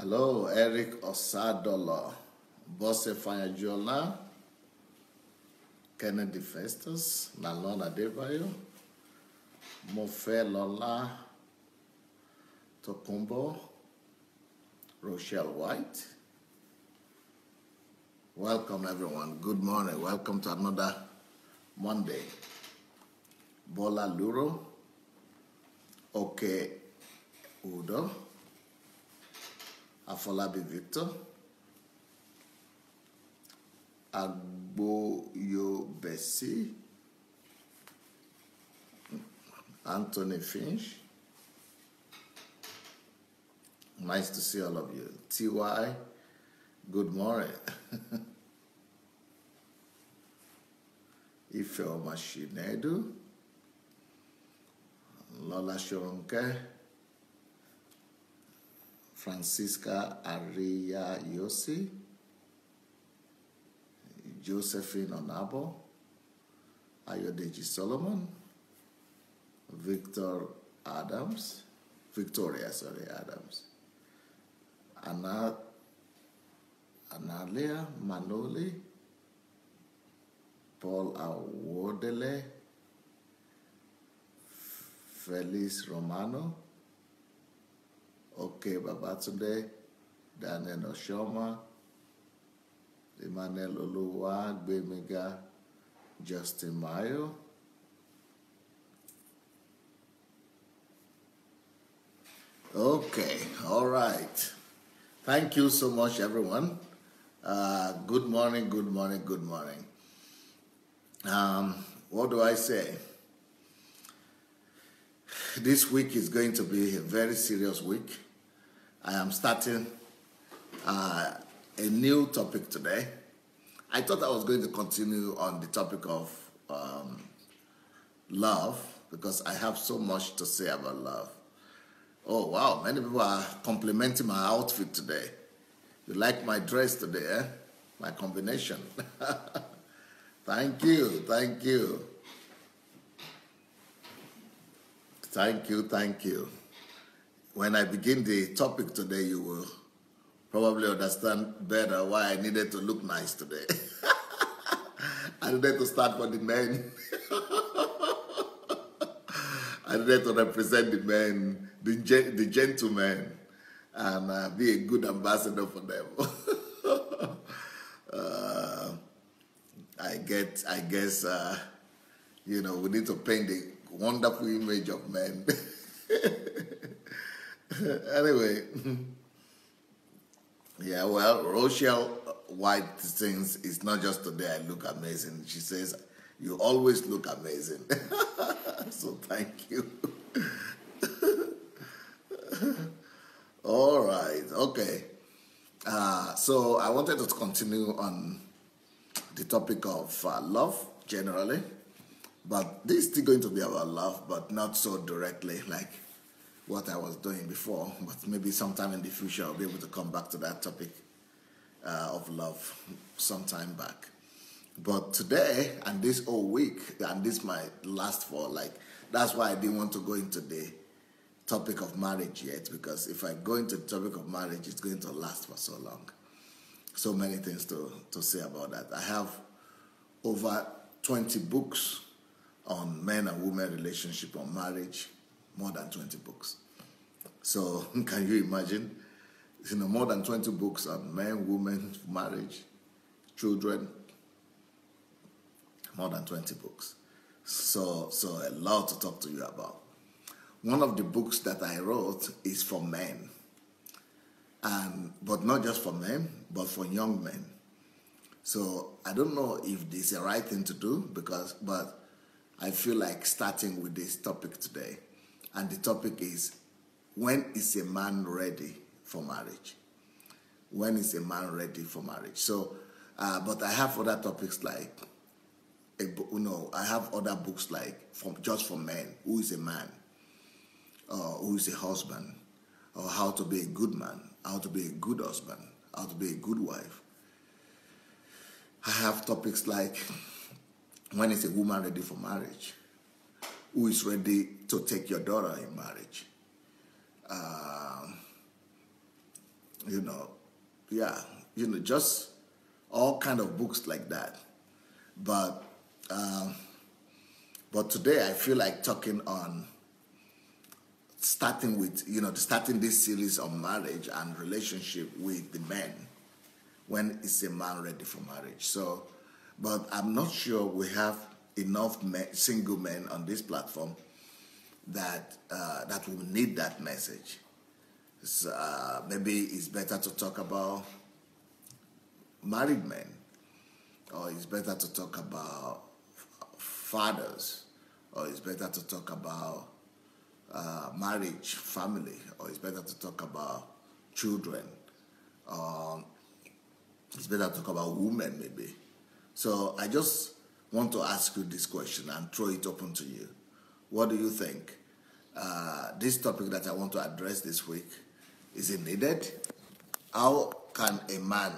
Hello, Eric Osadola, Bose Fanyajola, Kennedy Festus, Nalona Debayo, Mofe Lola Tokumbo, Rochelle White. Welcome everyone. Good morning. Welcome to another Monday. Bola Luro, Oke Udo, Afolabi Victor, Agboyo Bessie, Anthony Finch. Nice to see all of you. TY, good morning. Ife Omashinedu, Lola Shoronke, Francisca Aria Yosi, Josephine Onabo, Ayodeji Solomon, Victoria Adams, Analia Manoli, Paul Awodele, Felice Romano, Oke Babatunde, Daniel Oshoma, Emmanuel Oluwa, Gbemiga, Justin Mayo. Okay, all right. Thank you so much, everyone. Good morning. What do I say? This week is going to be a very serious week. I am starting a new topic today. I thought I was going to continue on the topic of love because I have so much to say about love. Oh, wow. Many people are complimenting my outfit today. You like my dress today, eh? My combination. Thank you. When I begin the topic today, you will probably understand better why I needed to look nice today. I needed to start for the men. I needed to represent the men, the gentlemen, and be a good ambassador for them. I guess, we need to paint the wonderful image of men. Anyway, yeah, well, Rochelle White sings, it's not just today I look amazing. She says, you always look amazing. So thank you. All right, okay. So I wanted to continue on the topic of love generally, but this is still going to be about love, but not so directly like what I was doing before, but maybe sometime in the future I'll be able to come back to that topic of love sometime back. But today and this whole week, and this might last for that's why I didn't want to go into the topic of marriage yet, because if I go into the topic of marriage, it's going to last for so long. So many things to say about that. I have over 20 books on men and women relationship, on marriage, more than 20 books. So can you imagine? More than 20 books on men, women, marriage, children, more than 20 books. So a lot to talk to you about. One of the books that I wrote is for men, but not just for men, but for young men. So I don't know if this is the right thing to do, but I feel like starting with this topic today. And the topic is, when is a man ready for marriage? When is a man ready for marriage? So, but I have other topics like, I have other books like just for men. Who is a man? Who is a husband? Or how to be a good man? How to be a good husband? How to be a good wife? I have topics like, when is a woman ready for marriage? Who is ready to take your daughter in marriage? you know, yeah, just all kind of books like that. But um, but today I feel like talking on starting with, starting this series on marriage and relationship with the men. When is a man ready for marriage? So, but I'm not sure we have enough single men on this platform that will need that message. So, maybe it's better to talk about married men, or it's better to talk about fathers, or it's better to talk about marriage, family, or it's better to talk about children. Um, it's better to talk about women, maybe. So I just want to ask you this question and throw it open to you. What do you think? This topic that I want to address this week, is it needed? How can a man,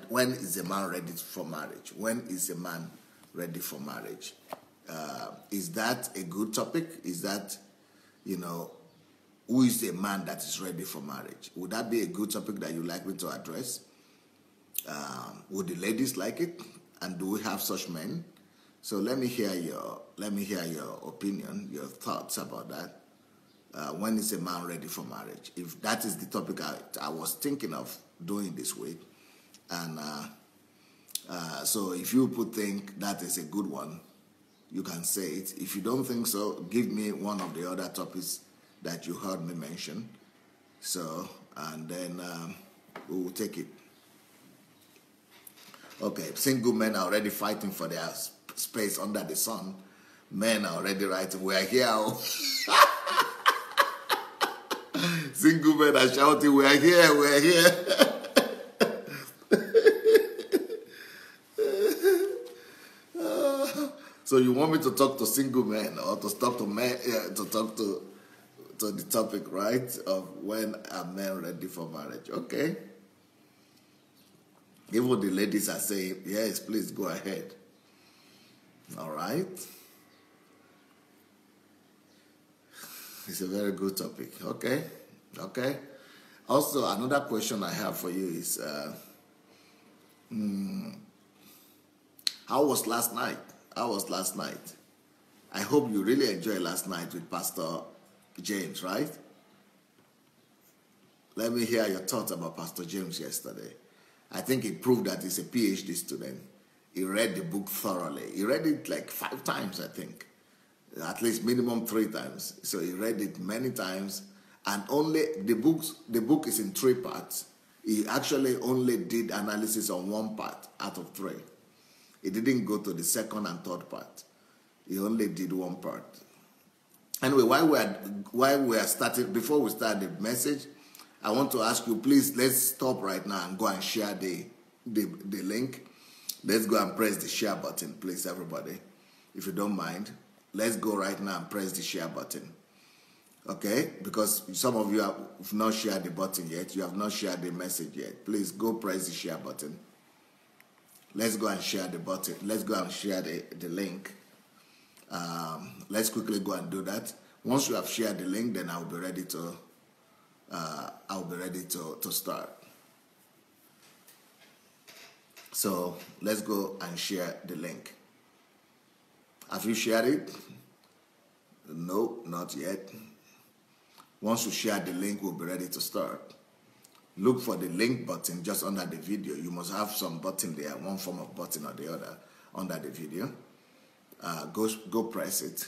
when is a man ready for marriage? When is a man ready for marriage? Is that a good topic? Is that, who is a man that is ready for marriage? Would that be a good topic that you'd like me to address? Would the ladies like it? And do we have such men? So let me hear your opinion, your thoughts about that. When is a man ready for marriage? If that is the topic I was thinking of doing this week, and so if you think that is a good one, you can say it. If you don't think so, give me one of the other topics that you heard me mention. So, and then we will take it. Okay, single men are already fighting for their space under the sun. Men are already writing, we are here. Single men are shouting, we are here, we are here. So you want me to talk to single men, or to talk to men, to talk to the topic, right, of when are men ready for marriage? Okay. Even the ladies are saying, yes, please go ahead. All right. It's a very good topic. Okay. Also, another question I have for you is, how was last night? I hope you really enjoyed last night with Pastor James, right? Let me hear your thoughts about Pastor James yesterday. I think he proved that he's a PhD student. He read the book thoroughly. He read it like 5 times, I think. At least minimum 3 times. So he read it many times. And only the book is in 3 parts. He actually only did analysis on 1 part out of 3. He didn't go to the 2nd and 3rd part. He only did 1 part. Anyway, while we are starting, before we start the message, I want to ask you, please, let's stop right now and go and share the link. Let's go and press the share button, please, everybody. If you don't mind, let's go right now and press the share button. Okay? Because some of you have not shared the button yet. You have not shared the message yet. Please go press the share button. Let's go and share the button. Let's go and share the link. Let's quickly go and do that. Once you have shared the link, then I'll be ready to start. So let's go and share the link. Have you shared it? No, not yet. Once you share the link, we'll be ready to start. Look for the link button just under the video. You must have some button there, one form of button or the other under the video. Go press it.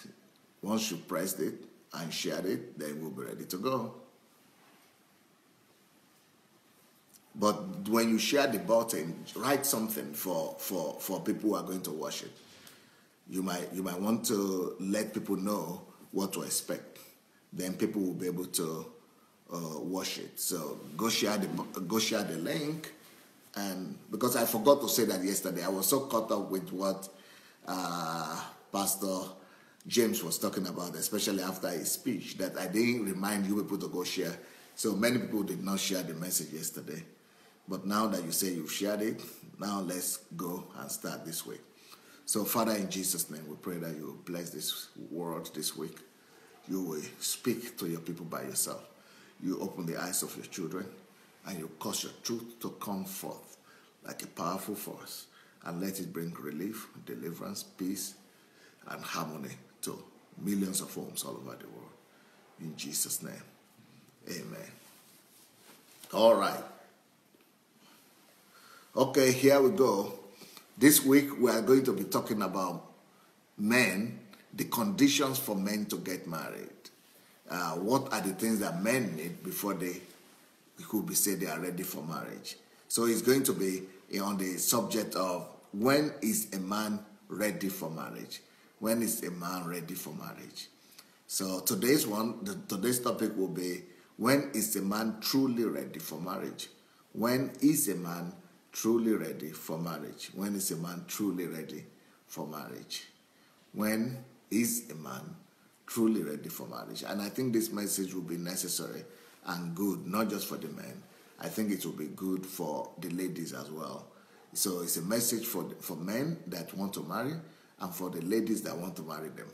Once you pressed it and shared it, then we'll be ready to go. But when you share the button, write something for people who are going to watch it. You might want to let people know what to expect. Then people will be able to watch it. So go share the link. And because I forgot to say that yesterday, I was so caught up with what Pastor James was talking about, especially after his speech, that I didn't remind you people to go share. So many people did not share the message yesterday. But now that you say you've shared it, now let's go and start this week. So Father, in Jesus' name, we pray that you will bless this word this week. You will speak to your people by yourself. You open the eyes of your children and you cause your truth to come forth like a powerful force, and let it bring relief, deliverance, peace, and harmony to millions of homes all over the world. In Jesus' name, amen. All right. Okay, here we go. This week we are going to be talking about men, the conditions for men to get married. What are the things that men need before they could be said they are ready for marriage? So it's going to be on the subject of when is a man ready for marriage? When is a man ready for marriage? So today's topic will be, when is a man truly ready for marriage? When is a man truly ready for marriage? When is a man truly ready for marriage? When is a man truly ready for marriage? And I think this message will be necessary and good, not just for the men. I think it will be good for the ladies as well. So it's a message for men that want to marry and for the ladies that want to marry them.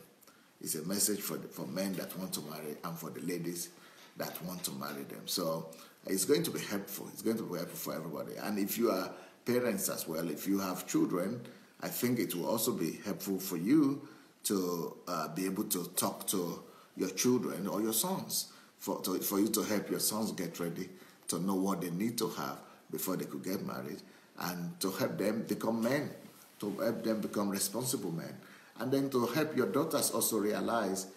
It's a message for men that want to marry and for the ladies that want to marry them. So it's going to be helpful. It's going to be helpful for everybody. And if you are parents as well, if you have children, I think it will also be helpful for you to be able to talk to your children or your sons, for you to help your sons get ready, to know what they need to have before they could get married, and to help them become men, to help them become responsible men, and then to help your daughters also realize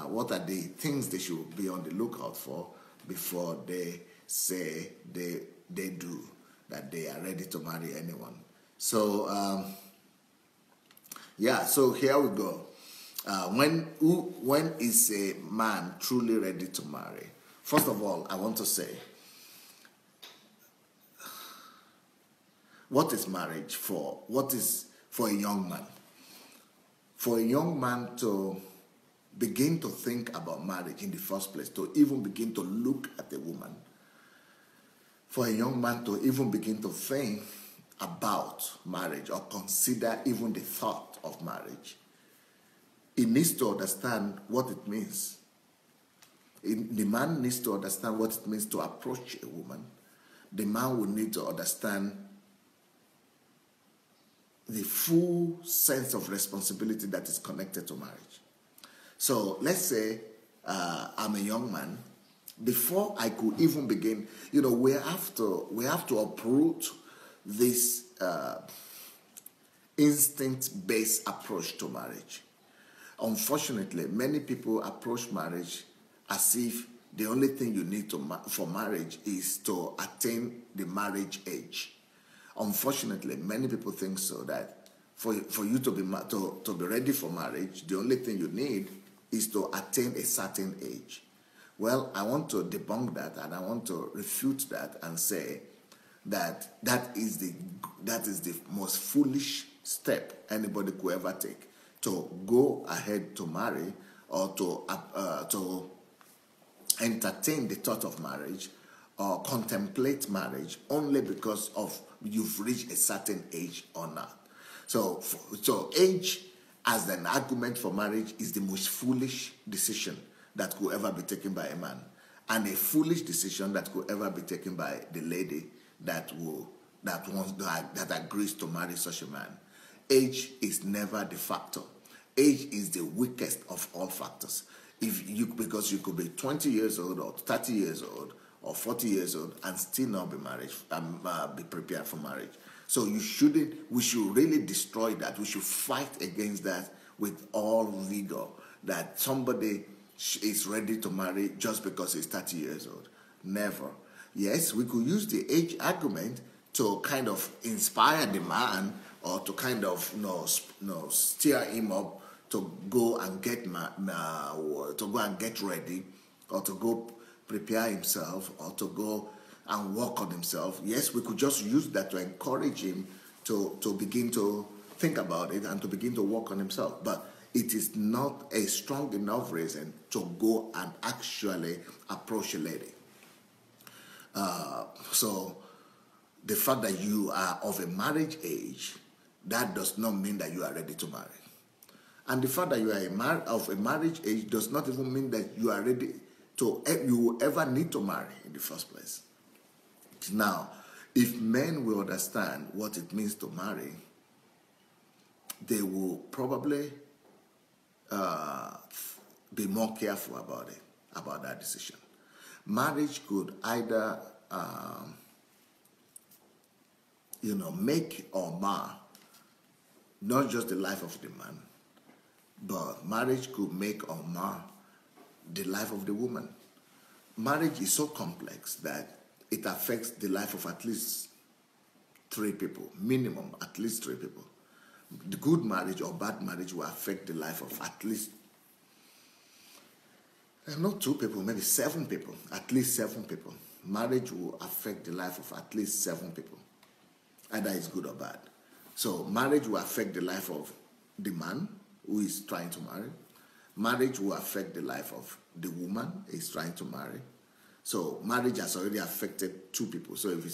what are the things they should be on the lookout for before they say they do, that they are ready to marry anyone. So, so here we go. When is a man truly ready to marry? First of all, I want to say, what is marriage for? What is for a young man? For a young man to begin to think about marriage in the first place, to even begin to look at a woman, for a young man to even begin to think about marriage or consider even the thought of marriage, he needs to understand what it means. The man needs to understand what it means to approach a woman. The man will need to understand the full sense of responsibility that is connected to marriage. So let's say I'm a young man. Before I could even begin, we have to uproot this instinct-based approach to marriage. Unfortunately, many people approach marriage as if the only thing you need for marriage is to attain the marriage age. Unfortunately, many people think so, that for you to be ready for marriage, the only thing you need is to attain a certain age. Well, I want to debunk that, and I want to refute that and say that is the most foolish step anybody could ever take, to go ahead to marry or to entertain the thought of marriage or contemplate marriage only because of you've reached a certain age or not. So age as an argument for marriage is the most foolish decision that could ever be taken by a man, and a foolish decision that could ever be taken by the lady that agrees to marry such a man. Age is never the factor. Age is the weakest of all factors. Because you could be 20 years old or 30 years old or 40 years old and still not be prepared for marriage. So we should really destroy that. We should fight against that with all vigor, that somebody is ready to marry just because he's 30 years old. Never. Yes, we could use the age argument to kind of inspire the man, or to kind of steer him up to go and get ready, or to go prepare himself, or to go and work on himself. Yes, we could just use that to encourage him to begin to think about it and to begin to work on himself. But it is not a strong enough reason to go and actually approach a lady. So the fact that you are of a marriage age, that does not mean that you are ready to marry. And the fact that you are of a marriage age does not even mean that you are ready you will ever need to marry in the first place. Now, if men will understand what it means to marry, they will probably be more careful about it, about that decision. Marriage could either, make or mar not just the life of the man, but marriage could make or mar the life of the woman. Marriage is so complex that it affects the life of at least 3 people, minimum, at least 3 people. The good marriage or bad marriage will affect the life of at least, not 2 people, maybe 7 people, at least 7 people. Marriage will affect the life of at least 7 people, either it's good or bad. So marriage will affect the life of the man who is trying to marry. Marriage will affect the life of the woman who is trying to marry. So marriage has already affected 2 people. So if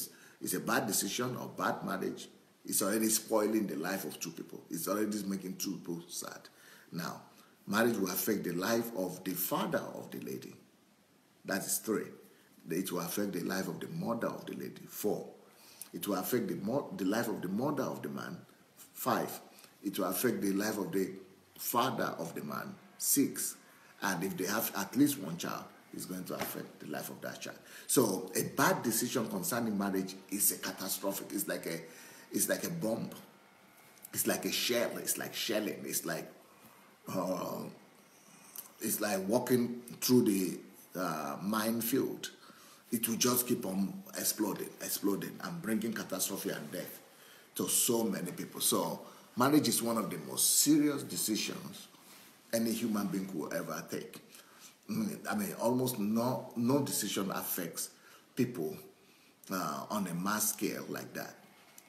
it's a bad decision or bad marriage, it's already spoiling the life of 2 people. It's already making 2 people sad. Now, marriage will affect the life of the father of the lady. That is 3. It will affect the life of the mother of the lady. 4. It will affect the life of the mother of the man. 5. It will affect the life of the father of the man. 6. And if they have at least 1 child, it's going to affect the life of that child. So a bad decision concerning marriage is a catastrophic. It's like a bomb. It's like a shell. It's like shelling. It's like walking through the minefield. It will just keep on exploding, and bringing catastrophe and death to so many people. So marriage is one of the most serious decisions any human being could ever take. I mean, almost no decision affects people on a mass scale like that.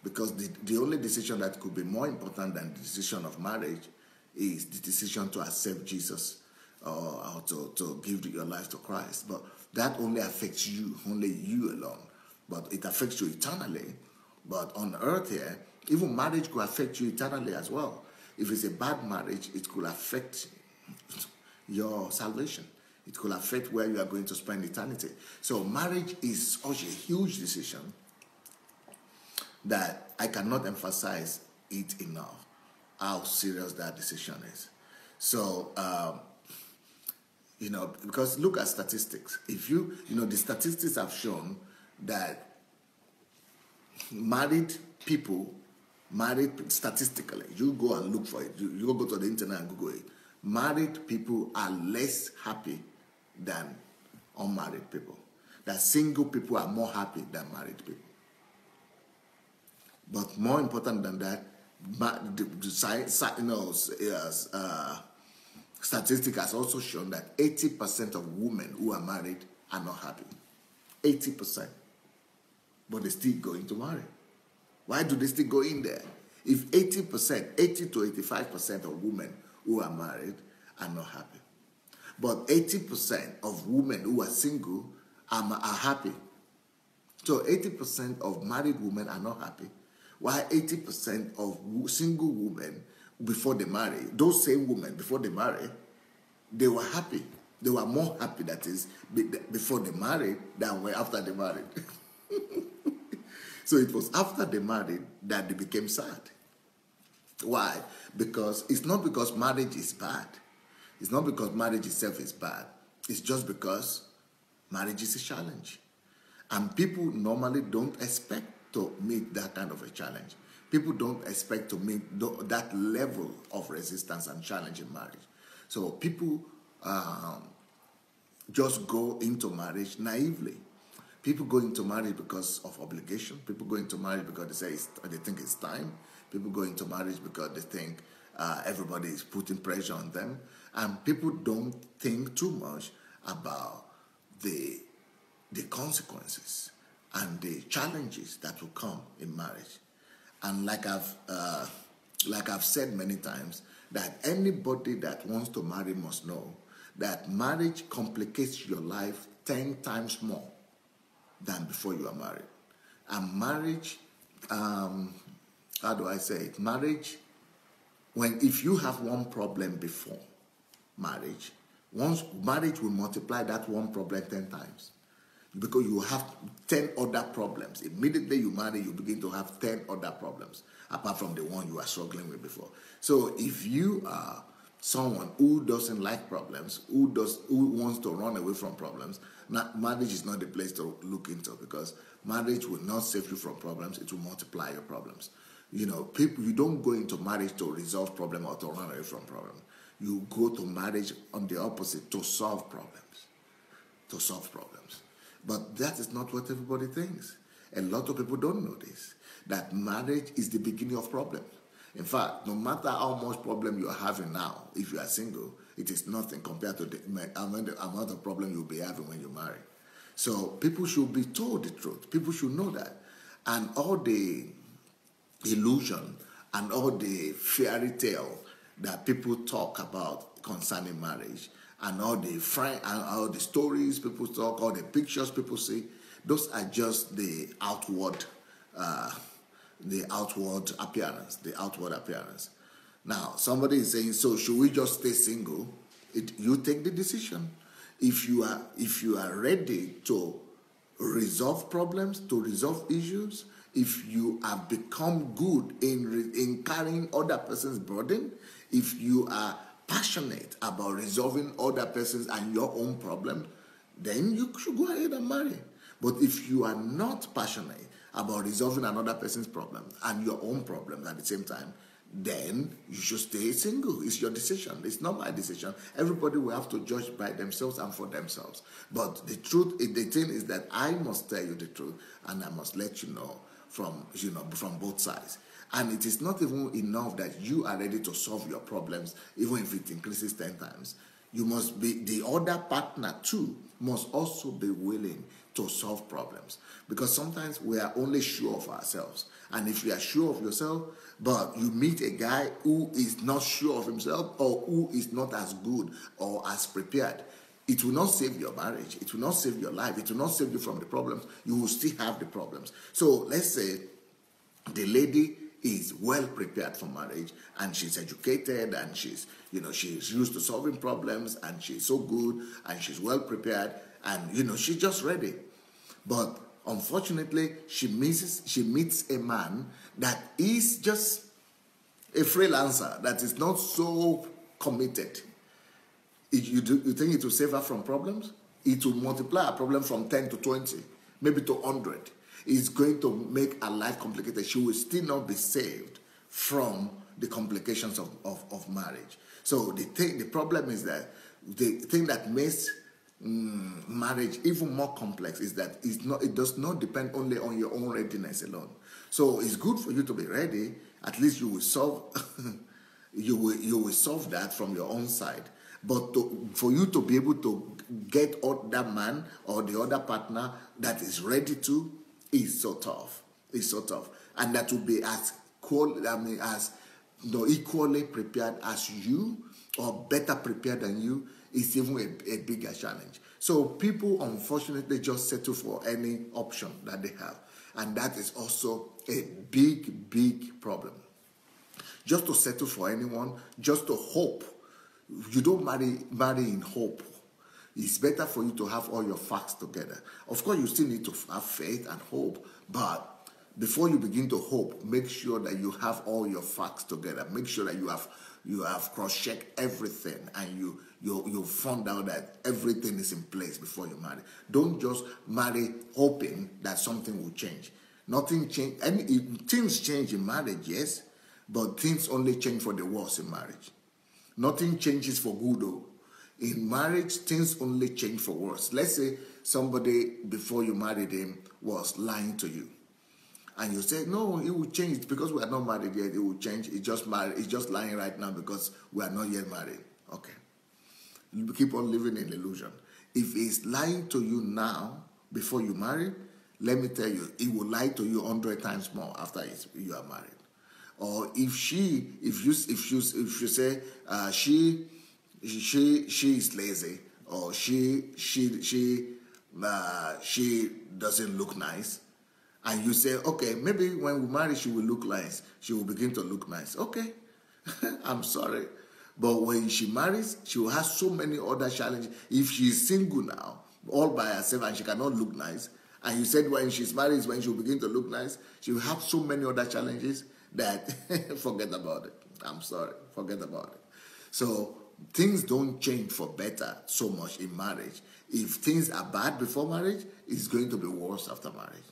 Because the only decision that could be more important than the decision of marriage is the decision to accept Jesus or to give your life to Christ. But that only affects you, only you alone. But it affects you eternally. But on earth here, even marriage could affect you eternally as well. If it's a bad marriage, it could affect your salvation. It could affect where you are going to spend eternity. So marriage is such a huge decision that I cannot emphasize it enough, how serious that decision is. So, because look at statistics. If the statistics have shown that statistically, you go and look for it. You go to the internet and Google it. Married people are less happy than unmarried people. That single people are more happy than married people. But more important than that, statistic has also shown that 80% of women who are married are not happy. 80%. But they still going to marry. Why do they still go in there? If 80 to 85% of women who are married are not happy. But 80% of women who are single are happy. So 80% of married women are not happy. While 80% of single women before they marry, those same women before they marry, they were happy. They were more happy, that is, before they married than after they married. So it was after they married that they became sad. Why? Because it's not because marriage is bad. It's not because marriage itself is bad. It's just because marriage is a challenge. And people normally don't expect to meet that kind of a challenge. People don't expect to meet that level of resistance and challenge in marriage. So people just go into marriage naively. People go into marriage because of obligation. People go into marriage because they think it's time. People go into marriage because they think everybody is putting pressure on them. And people don't think too much about the consequences and the challenges that will come in marriage. And like I've said many times, that anybody that wants to marry must know that marriage complicates your life 10 times more than before you are married. And marriage, how do I say it? Marriage, if you have one problem before marriage, once marriage will multiply that one problem 10 times. because you have 10 other problems. Immediately you marry, you begin to have 10 other problems, apart from the one you are struggling with before. So if you are someone who doesn't like problems, who wants to run away from problems, marriage is not the place to look into, because marriage will not save you from problems, it will multiply your problems. People, you don't go into marriage to resolve problems or to run away from problems. You go to marriage on the opposite, to solve problems. To solve problems. But that is not what everybody thinks. A lot of people don't know this, that marriage is the beginning of problems. In fact, no matter how much problem you are having now, if you are single, it is nothing compared to the amount of problem you'll be having when you marry. So people should be told the truth. People should know that. And all the illusion and all the fairy tale that people talk about concerning marriage, and all the stories people talk, all the pictures people see, those are just the outward appearance. Now, somebody is saying, so should we just stay single? You take the decision. If you are ready to resolve problems, to resolve issues, if you have become good in carrying other person's burden, if you are passionate about resolving other person's and your own problem, then you should go ahead and marry. But if you are not passionate about resolving another person's problem and your own problem at the same time, then you should stay single. It's your decision. It's not my decision. Everybody will have to judge by themselves and for themselves. But the thing is that I must tell you the truth, and I must let you know from both sides. And it is not even enough that you are ready to solve your problems, even if it increases 10 times. You must be, the other partner too must also be willing to solve problems. Because sometimes we are only sure of ourselves. And if you are sure of yourself, but you meet a guy who is not sure of himself, or who is not as good or as prepared, it will not save your marriage. It will not save your life. It will not save you from the problems. You will still have the problems. So let's say the lady is well prepared for marriage, and she's educated, and she's used to solving problems, and she's so good, and she's well prepared, and she's just ready. But unfortunately, she meets a man that is just a freelancer, that is not so committed. You think it will save her from problems? It will multiply a problem from 10 to 20, maybe to 100. It's going to make her life complicated. She will still not be saved from the complications of marriage. So the problem is that the thing that makes marriage even more complex is that it does not depend only on your own readiness alone. So it's good for you to be ready. At least you will solve you will solve that from your own side. But for you to be able to get that man or the other partner that is ready to, is so tough. It's so tough. And that will be equally prepared as you, or better prepared than you, is even a bigger challenge. So people unfortunately just settle for any option that they have. And that is also a big, big problem. Just to settle for anyone, just to hope. You don't marry in hope. It's better for you to have all your facts together. Of course, you still need to have faith and hope, but before you begin to hope, make sure that you have all your facts together. Make sure that you have cross-checked everything, and you found out that everything is in place before you marry. Don't just marry hoping that something will change. Nothing change. Things change in marriage, yes, but things only change for the worse in marriage. Nothing changes for good, though. In marriage, things only change for worse. Let's say somebody, before you married him, was lying to you. And you say, no, it will change because we are not married yet. It will change. It's just lying right now because we are not yet married. Okay. You keep on living in illusion. If he's lying to you now, before you marry, let me tell you, he will lie to you 100 times more after you are married. Or if you say she is lazy, or she doesn't look nice, and you say, okay, maybe when we marry she will look nice, she will begin to look nice. Okay, I'm sorry, but when she marries, she will have so many other challenges. If she is single now, all by herself and she cannot look nice, and you said when she's married is when she'll begin to look nice, she will have so many other challenges that forget about it. I'm sorry, forget about it. So things don't change for better so much in marriage. If things are bad before marriage, it's going to be worse after marriage.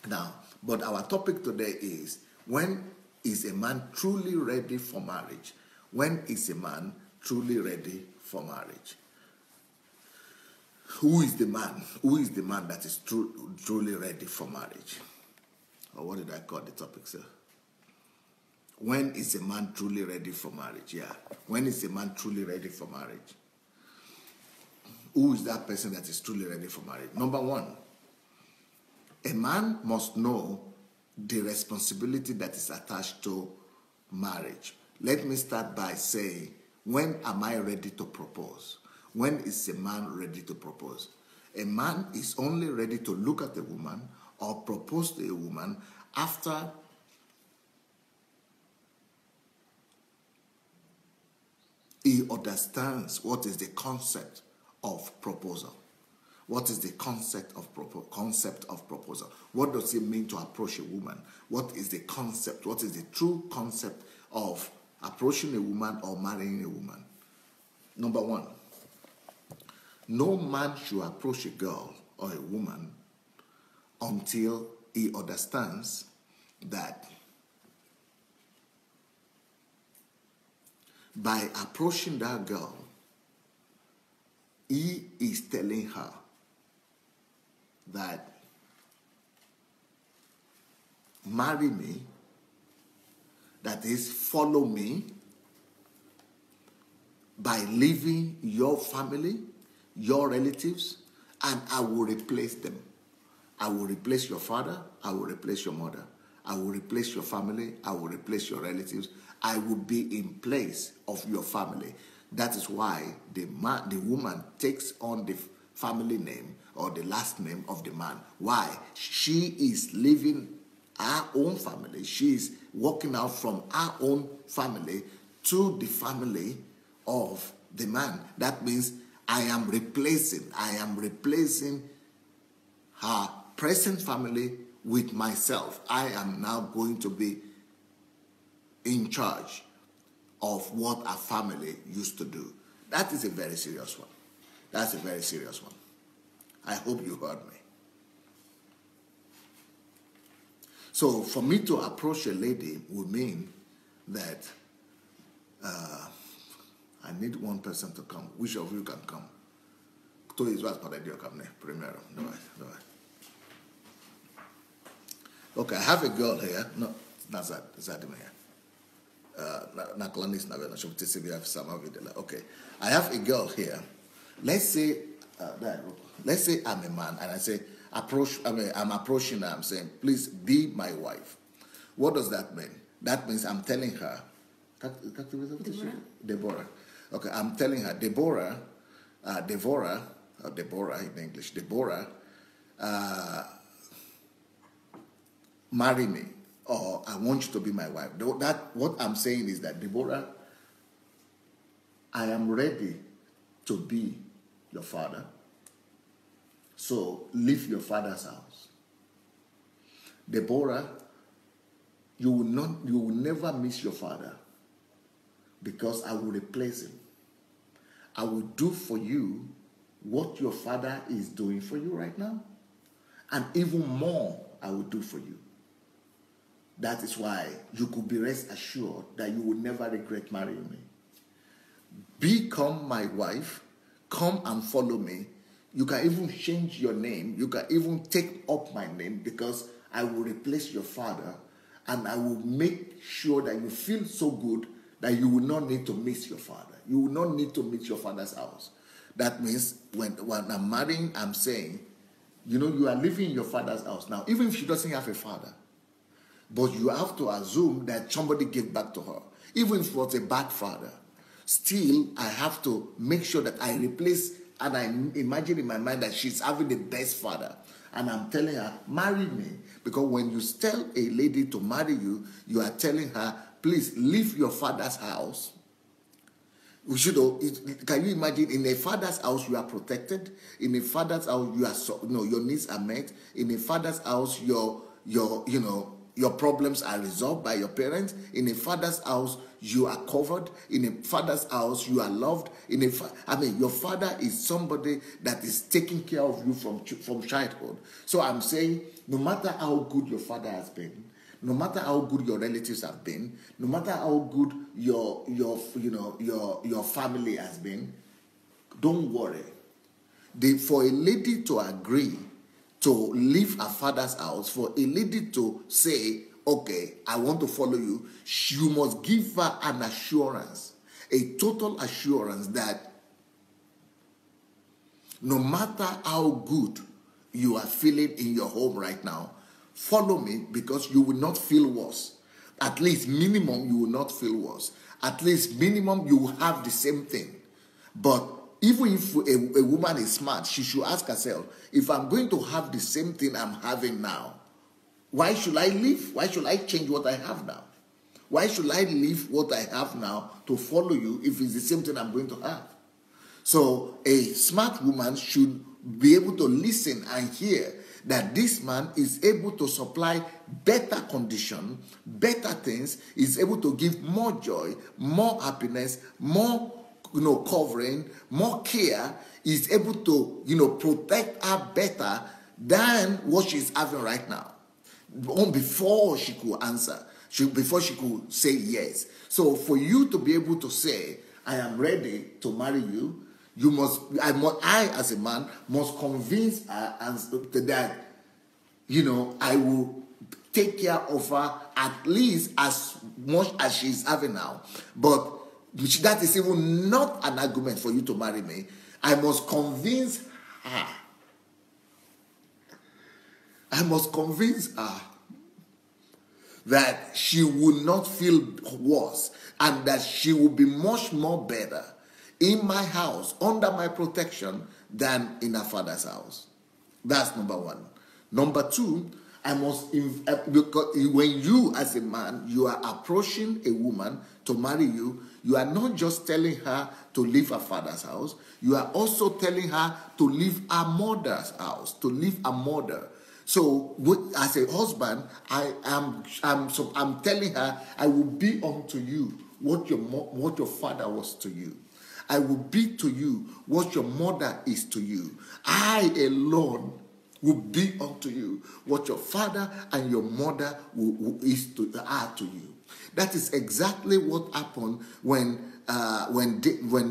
Now, but our topic today is, when is a man truly ready for marriage? When is a man truly ready for marriage? Who is the man? Who is the man that is truly ready for marriage? Or what did I call the topic, sir? When is a man truly ready for marriage? Yeah. When is a man truly ready for marriage? Who is that person that is truly ready for marriage? Number one, a man must know the responsibility that is attached to marriage. Let me start by saying, when am I ready to propose? When is a man ready to propose? A man is only ready to look at a woman or propose to a woman after he understands what is the concept of proposal. What is the concept of proposal? What does it mean to approach a woman? What is the concept? What is the true concept of approaching a woman or marrying a woman? Number one, no man should approach a girl or a woman until he understands that by approaching that girl, he is telling her that marry me, that is, follow me, by leaving your family, your relatives, and I will replace them. I will replace your father, I will replace your mother, I will replace your family, I will replace your relatives, I will be in place of your family. That is why the woman takes on the family name or the last name of the man. Why? She is leaving her own family. She is walking out from her own family to the family of the man. That means I am replacing her present family with myself. I am now going to be in charge of what a family used to do. That is a very serious one. That's a very serious one. I hope you heard me. So for me to approach a lady would mean that I need one person to come. Which of you can come? Tu is para Dios come primero. No. Okay, I have a girl here. No, not that. Is that here? Okay, I have a girl here. Let's say I'm a man and I say I'm approaching her. I'm saying, please be my wife. What does that mean? That means I'm telling her, Deborah. Okay, I'm telling her, Deborah in English, Deborah, marry me, or I want you to be my wife. What I'm saying is that, Deborah, I am ready to be your father. So leave your father's house. Deborah, you will never miss your father, because I will replace him. I will do for you what your father is doing for you right now, and even more I will do for you. That is why you could be rest assured that you will never regret marrying me. Become my wife. Come and follow me. You can even change your name. You can even take up my name, because I will replace your father, and I will make sure that you feel so good that you will not need to miss your father. You will not need to miss your father's house. That means when I'm marrying, I'm saying, you are living in your father's house. Now, even if she doesn't have a father, but you have to assume that somebody gave back to her. Even if it was a bad father, still I have to make sure that I replace, and I imagine in my mind that she's having the best father. And I'm telling her, marry me. Because when you tell a lady to marry you, you are telling her, please leave your father's house. We should. Can you imagine? In a father's house, you are protected. In a father's house, you are your needs are met. In a father's house, your problems are resolved by your parents. In a father's house, you are covered. In a father's house, you are loved. Your father is somebody that is taking care of you from childhood. So I'm saying, no matter how good your father has been, no matter how good your relatives have been, no matter how good your family has been, don't worry. For a lady to agree to leave her father's house, for a lady to say, okay, I want to follow you, you must give her an assurance, a total assurance that no matter how good you are feeling in your home right now, follow me, because you will not feel worse. At least minimum, you will not feel worse. At least minimum, you will have the same thing. But even if a woman is smart, she should ask herself, if I'm going to have the same thing I'm having now, why should I leave? Why should I change what I have now? Why should I leave what I have now to follow you if it's the same thing I'm going to have? So a smart woman should be able to listen and hear that this man is able to supply better condition, better things, is able to give more joy, more happiness, more covering, more care, is able to protect her better than what she's having right now. Before she could answer, before she could say yes. So for you to be able to say, I am ready to marry you, I as a man must convince her that, I will take care of her at least as much as she's having now. But that is even not an argument for you to marry me. I must convince her. I must convince her that she will not feel worse and that she will be much more better in my house, under my protection, than in her father's house. That's number one. Number two, I must, because when you as a man, you are approaching a woman to marry you, you are not just telling her to leave her father's house, you are also telling her to leave her mother's house, to leave her mother. So, as a husband, I'm telling her, I will be unto you what your father was to you. I will be to you what your mother is to you. I alone will be unto you what your father and your mother are to you. That is exactly what happened when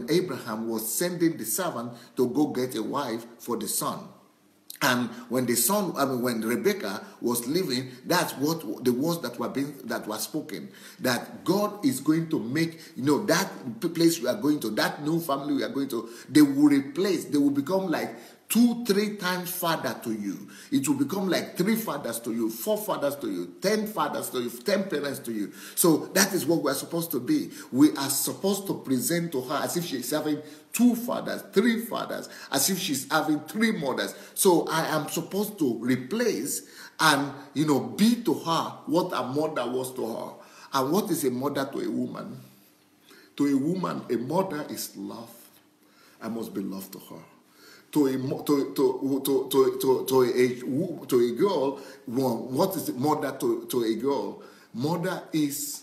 Abraham was sending the servant to go get a wife for the son. And when when Rebecca was leaving, that's what the words that were spoken. That God is going to make, that place we are going to, that new family we are going to, they will become like 2-3 times father to you. It will become like 3 fathers to you, 4 fathers to you, 10 fathers to you, 10 parents to you. So that is what we are supposed to be. We are supposed to present to her as if she is having 2 fathers, 3 fathers, as if she's having 3 mothers. So I am supposed to replace and, be to her what a mother was to her. And what is a mother to a woman? To a woman, a mother is love. I must be loved to her. To a girl, what is the mother to a girl? Mother is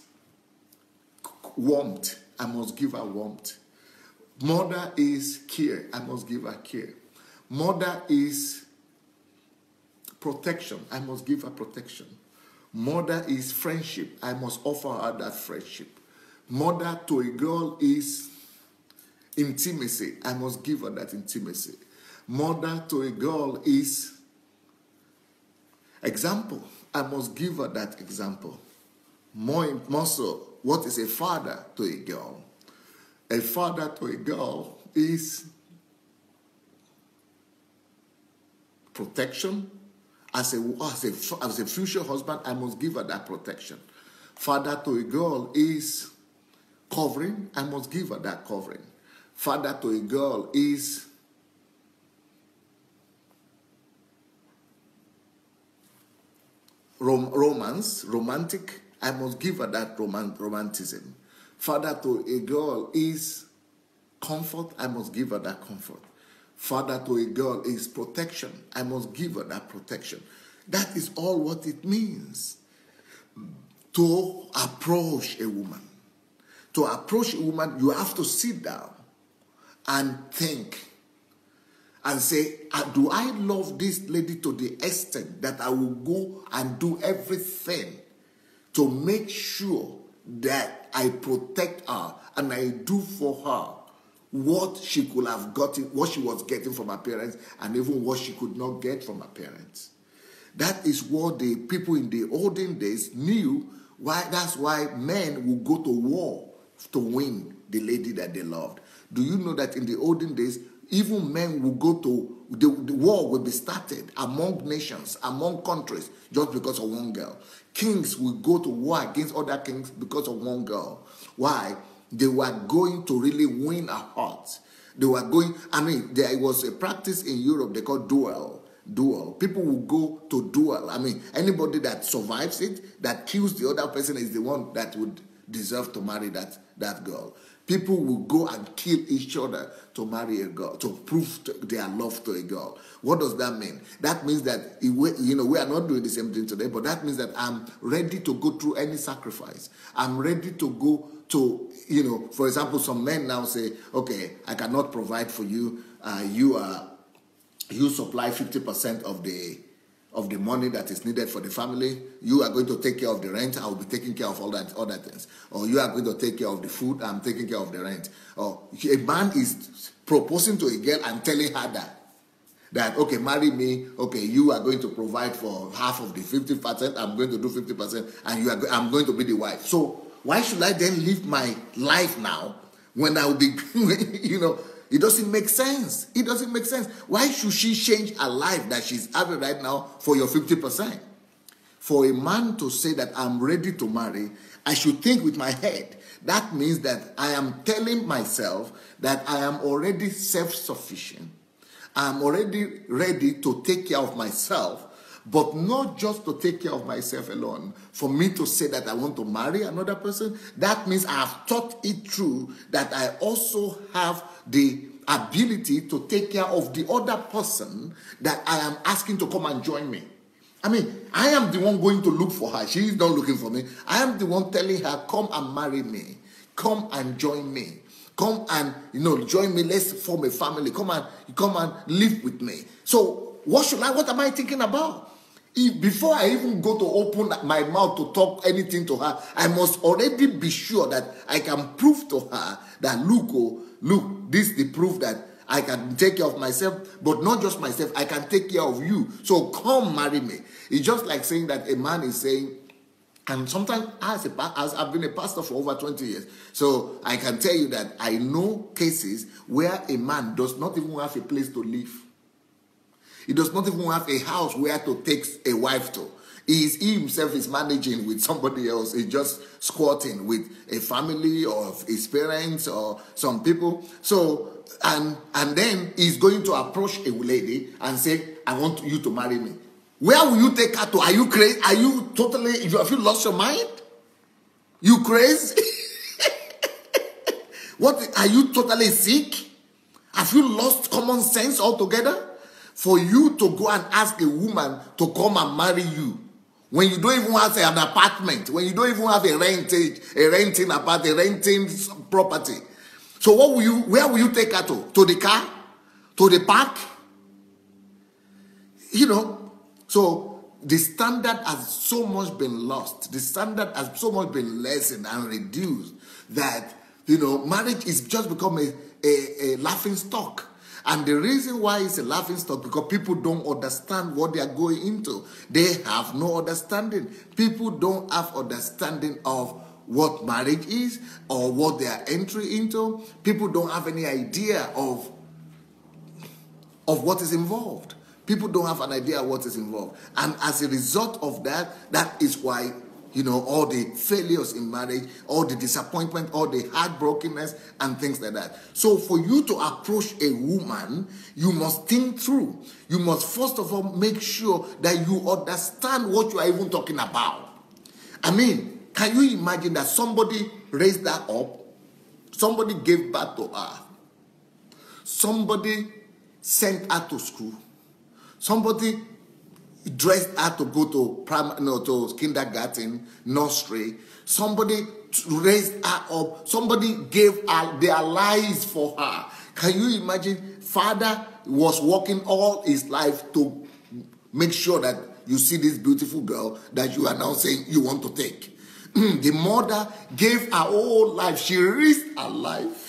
warmth. I must give her warmth. Mother is care. I must give her care. Mother is protection. I must give her protection. Mother is friendship. I must offer her that friendship. Mother to a girl is intimacy. I must give her that intimacy. Mother to a girl is example. I must give her that example. More so, what is a father to a girl? A father to a girl is protection. As a future husband, I must give her that protection. Father to a girl is covering. I must give her that covering. Father to a girl is romantic. I must give her that romanticism. Father to a girl is comfort, I must give her that comfort. Father to a girl is protection. I must give her that protection. That is all what it means to approach a woman. To approach a woman, you have to sit down and think and say, do I love this lady to the extent that I will go and do everything to make sure that I protect her and I do for her what she could have gotten, what she was getting from her parents, and even what she could not get from her parents. That is what the people in the olden days knew. Why? That's why men would go to war to win the lady that they loved. Do you know that in the olden days, even men would go to, the war would be started among nations, among countries, just because of one girl. Kings would go to war against other kings because of one girl. Why? They were going to really win her heart. They were going, there was a practice in Europe they call duel. People will go to duel. Anybody that survives it, that kills the other person, is the one that would deserve to marry that girl. People will go and kill each other to marry a girl, to prove their love to a girl. What does that mean? That means that, we are not doing the same thing today, but that means that I'm ready to go through any sacrifice. I'm ready to go to, for example, some men now say, okay, I cannot provide for you. You supply 50% of the money that is needed for the family. You are going to take care of the rent. I will be taking care of all that other things. Or you are going to take care of the food. I'm taking care of the rent. Or a man is proposing to a girl and telling her that okay, marry me. Okay, you are going to provide for half of the 50%. I'm going to do 50%, and I'm going to be the wife. So why should I then live my life now when I will be, It doesn't make sense. It doesn't make sense. Why should she change her life that she's having right now for your 50%? For a man to say that I'm ready to marry, I should think with my head. That means that I am telling myself that I am already self-sufficient. I'm already ready to take care of myself, but not just to take care of myself alone. For me to say that I want to marry another person, that means I have thought it through, that I also have the ability to take care of the other person that I am asking to come and join me. I am the one going to look for her. She is not looking for me. I am the one telling her, come and marry me. Come and join me. Come and, join me. Let's form a family. Come and live with me. So what am I thinking about? Before I even go to open my mouth to talk anything to her, I must already be sure that I can prove to her that, look, this is the proof that I can take care of myself, but not just myself, I can take care of you. So come marry me. It's just like saying that a man is saying, and sometimes as I've been a pastor for over 20 years, so I can tell you that I know cases where a man does not even have a place to live. He does not even have a house where to take a wife to. He himself is managing with somebody else. He's just squatting with a family or his parents or some people. So, and then he's going to approach a lady and say, I want you to marry me. Where will you take her to? Are you crazy? Have you lost your mind? You crazy? What, are you totally sick? Have you lost common sense altogether? For you to go and ask a woman to come and marry you, when you don't even have an apartment, when you don't even have a renting apartment, a renting property. So where will you take her to? To the car? To the park? So the standard has so much been lost. The standard has so much been lessened and reduced that, marriage is just become a laughing stock. And the reason why it's a laughing stock, because people don't understand what they are going into. They have no understanding. People don't have understanding of what marriage is or what they are entering into. People don't have any idea of what is involved. People don't have an idea of what is involved. And as a result of that, that is why, all the failures in marriage, all the disappointment, all the heartbrokenness and things like that. So for you to approach a woman, you must think through. You must first of all make sure that you understand what you are even talking about. Can you imagine that somebody raised that up? Somebody gave birth to her. Somebody sent her to school. Somebody dressed her to go to kindergarten, nursery. Somebody raised her up. Somebody gave her their lives for her. Can you imagine? Father was working all his life to make sure that you see this beautiful girl that you are now saying you want to take. The mother gave her whole life. She risked her life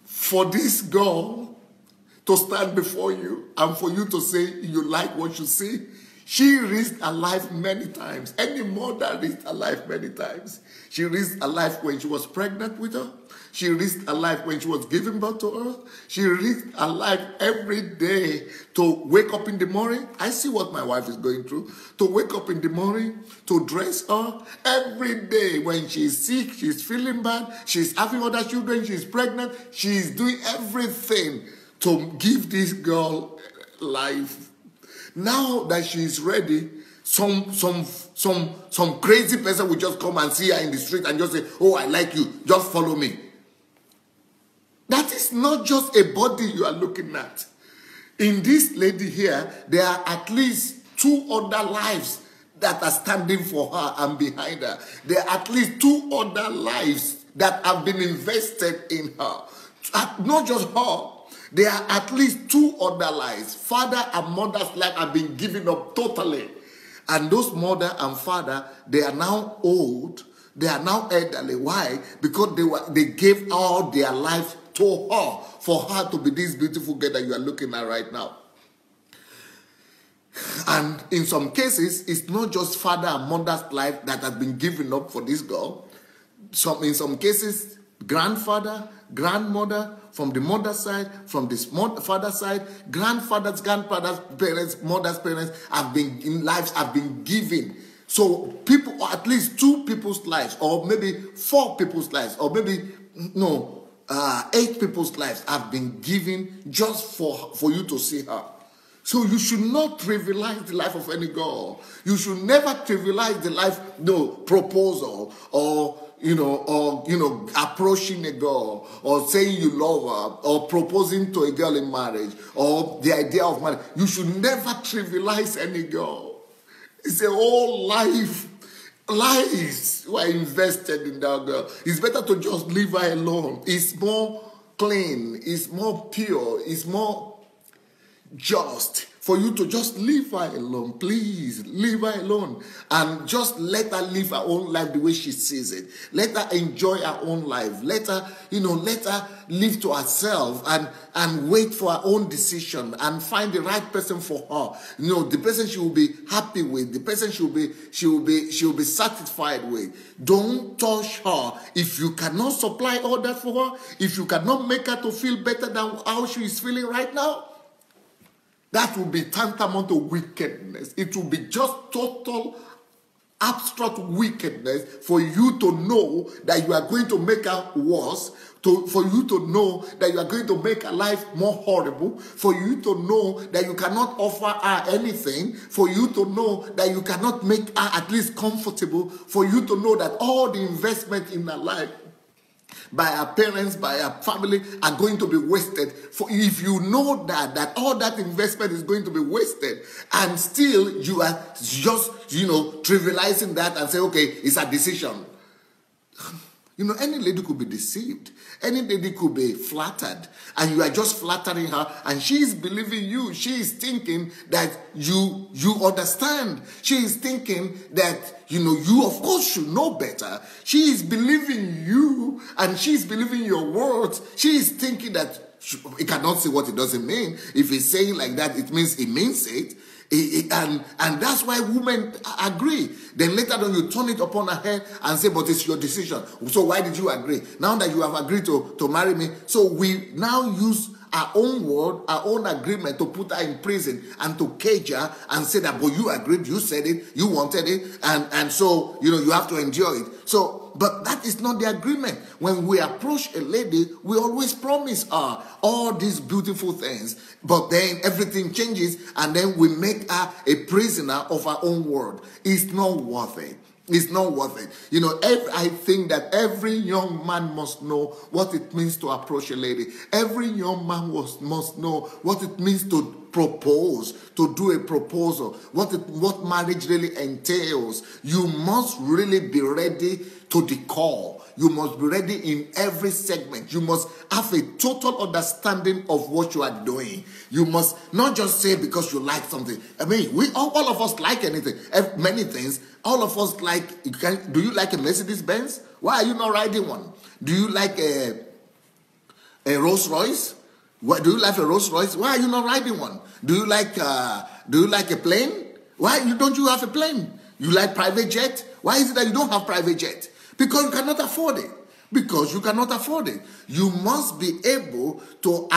for this girl to stand before you and for you to say you like what you see. She risked her life many times. Any mother risked her life many times. She risked her life when she was pregnant with her. She risked her life when she was giving birth to her. She risked her life every day to wake up in the morning. I see what my wife is going through. To wake up in the morning, to dress her. Every day when she's sick, she's feeling bad, she's having other children, she's pregnant, she's doing everything to give this girl life. Now that she's ready, some crazy person will just come and see her in the street and just say, oh, I like you, just follow me. That is not just a body you are looking at. In this lady here, there are at least 2 other lives that are standing for her and behind her. There are at least 2 other lives that have been invested in her. Not just her. There are at least 2 other lives. Father and mother's life have been given up totally. And those mother and father, they are now old. They are now elderly. Why? Because they gave all their life to her, for her to be this beautiful girl that you are looking at right now. And in some cases, it's not just father and mother's life that has been given up for this girl. In some cases, grandfather, grandmother, from the mother's side, from the father's side, grandfather's parents, mother's parents lives have been given. So people, or at least 2 people's lives, or maybe 4 people's lives, or maybe 8 people's lives have been given just for you to see her. So you should not trivialize the life of any girl. You should never trivialize the life, proposal, or approaching a girl, or saying you love her, or proposing to a girl in marriage, or the idea of marriage. You should never trivialize any girl. It's a whole life. Lives were invested in that girl. It's better to just leave her alone. It's more clean. It's more pure. It's more just for you to just leave her alone. Please, leave her alone. And just let her live her own life the way she sees it. Let her enjoy her own life. Let her live to herself and wait for her own decision and find the right person for her. The person she will be happy with, the person she will be satisfied with. Don't touch her. If you cannot supply all that for her, if you cannot make her to feel better than how she is feeling right now, that will be tantamount to wickedness. It will be just total abstract wickedness for you to know that you are going to make her worse, for you to know that you are going to make her life more horrible, for you to know that you cannot offer her anything, for you to know that you cannot make her at least comfortable, for you to know that all the investment in her life by our parents, by our family, are going to be wasted. For if you know that all that investment is going to be wasted, and still you are just, trivializing that and say, okay, it's a decision. Any lady could be deceived. Any lady could be flattered. And you are just flattering her. And she is believing you. She is thinking that you understand. She is thinking that, you of course should know better. She is believing you. And she is believing your words. She is thinking that he cannot say what it doesn't mean. If he's saying like that, it means he means it. And that's why women agree. Then later on you turn it upon her head and say, but it's your decision. So why did you agree? Now that you have agreed to marry me, so we now use our own word, our own agreement to put her in prison and to cage her and say that, but you agreed, you said it, you wanted it, and so, you have to endure it. So, but that is not the agreement. When we approach a lady, we always promise her all these beautiful things, but then everything changes and then we make her a prisoner of our own word. It's not worth it. It's not worth it. I think that every young man must know what it means to approach a lady. Every young man must know what it means to propose, to do a proposal, what marriage really entails. You must really be ready to the call. You must be ready in every segment. You must have a total understanding of what you are doing. You must not just say because you like something. I mean, all of us like anything, many things. All of us like. Do you like a Mercedes Benz? Why are you not riding one? Do you like a Rolls Royce? Do you like a Rolls Royce? Why are you not riding one? Do you like a plane? Why don't you have a plane? You like private jet? Why is it that you don't have private jet? Because you cannot afford it. Because you cannot afford it. You must be able to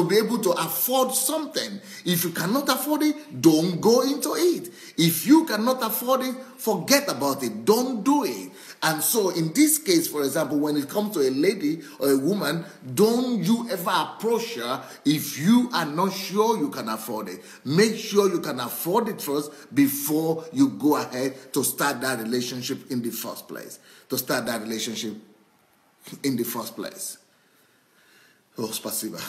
be able to afford something. If you cannot afford it, don't go into it. If you cannot afford it, forget about it. Don't do it. And so in this case, for example, when it comes to a lady or a woman, don't you ever approach her if you are not sure you can afford it. Make sure you can afford it first before you go ahead to start that relationship in the first place. Oh, spasiba.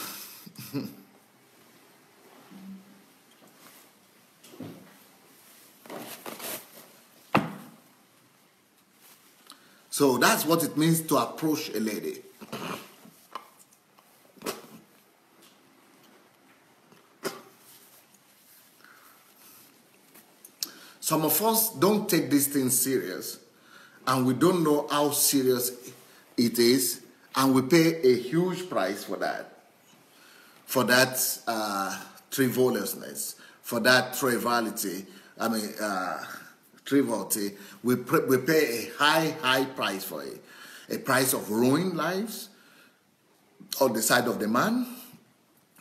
So that's what it means to approach a lady. Some of us don't take these things serious, and we don't know how serious it is, and we pay a huge price for that frivolousness, for that triviality. Triviality. We pay a high price for it, a price of ruined lives on the side of the man,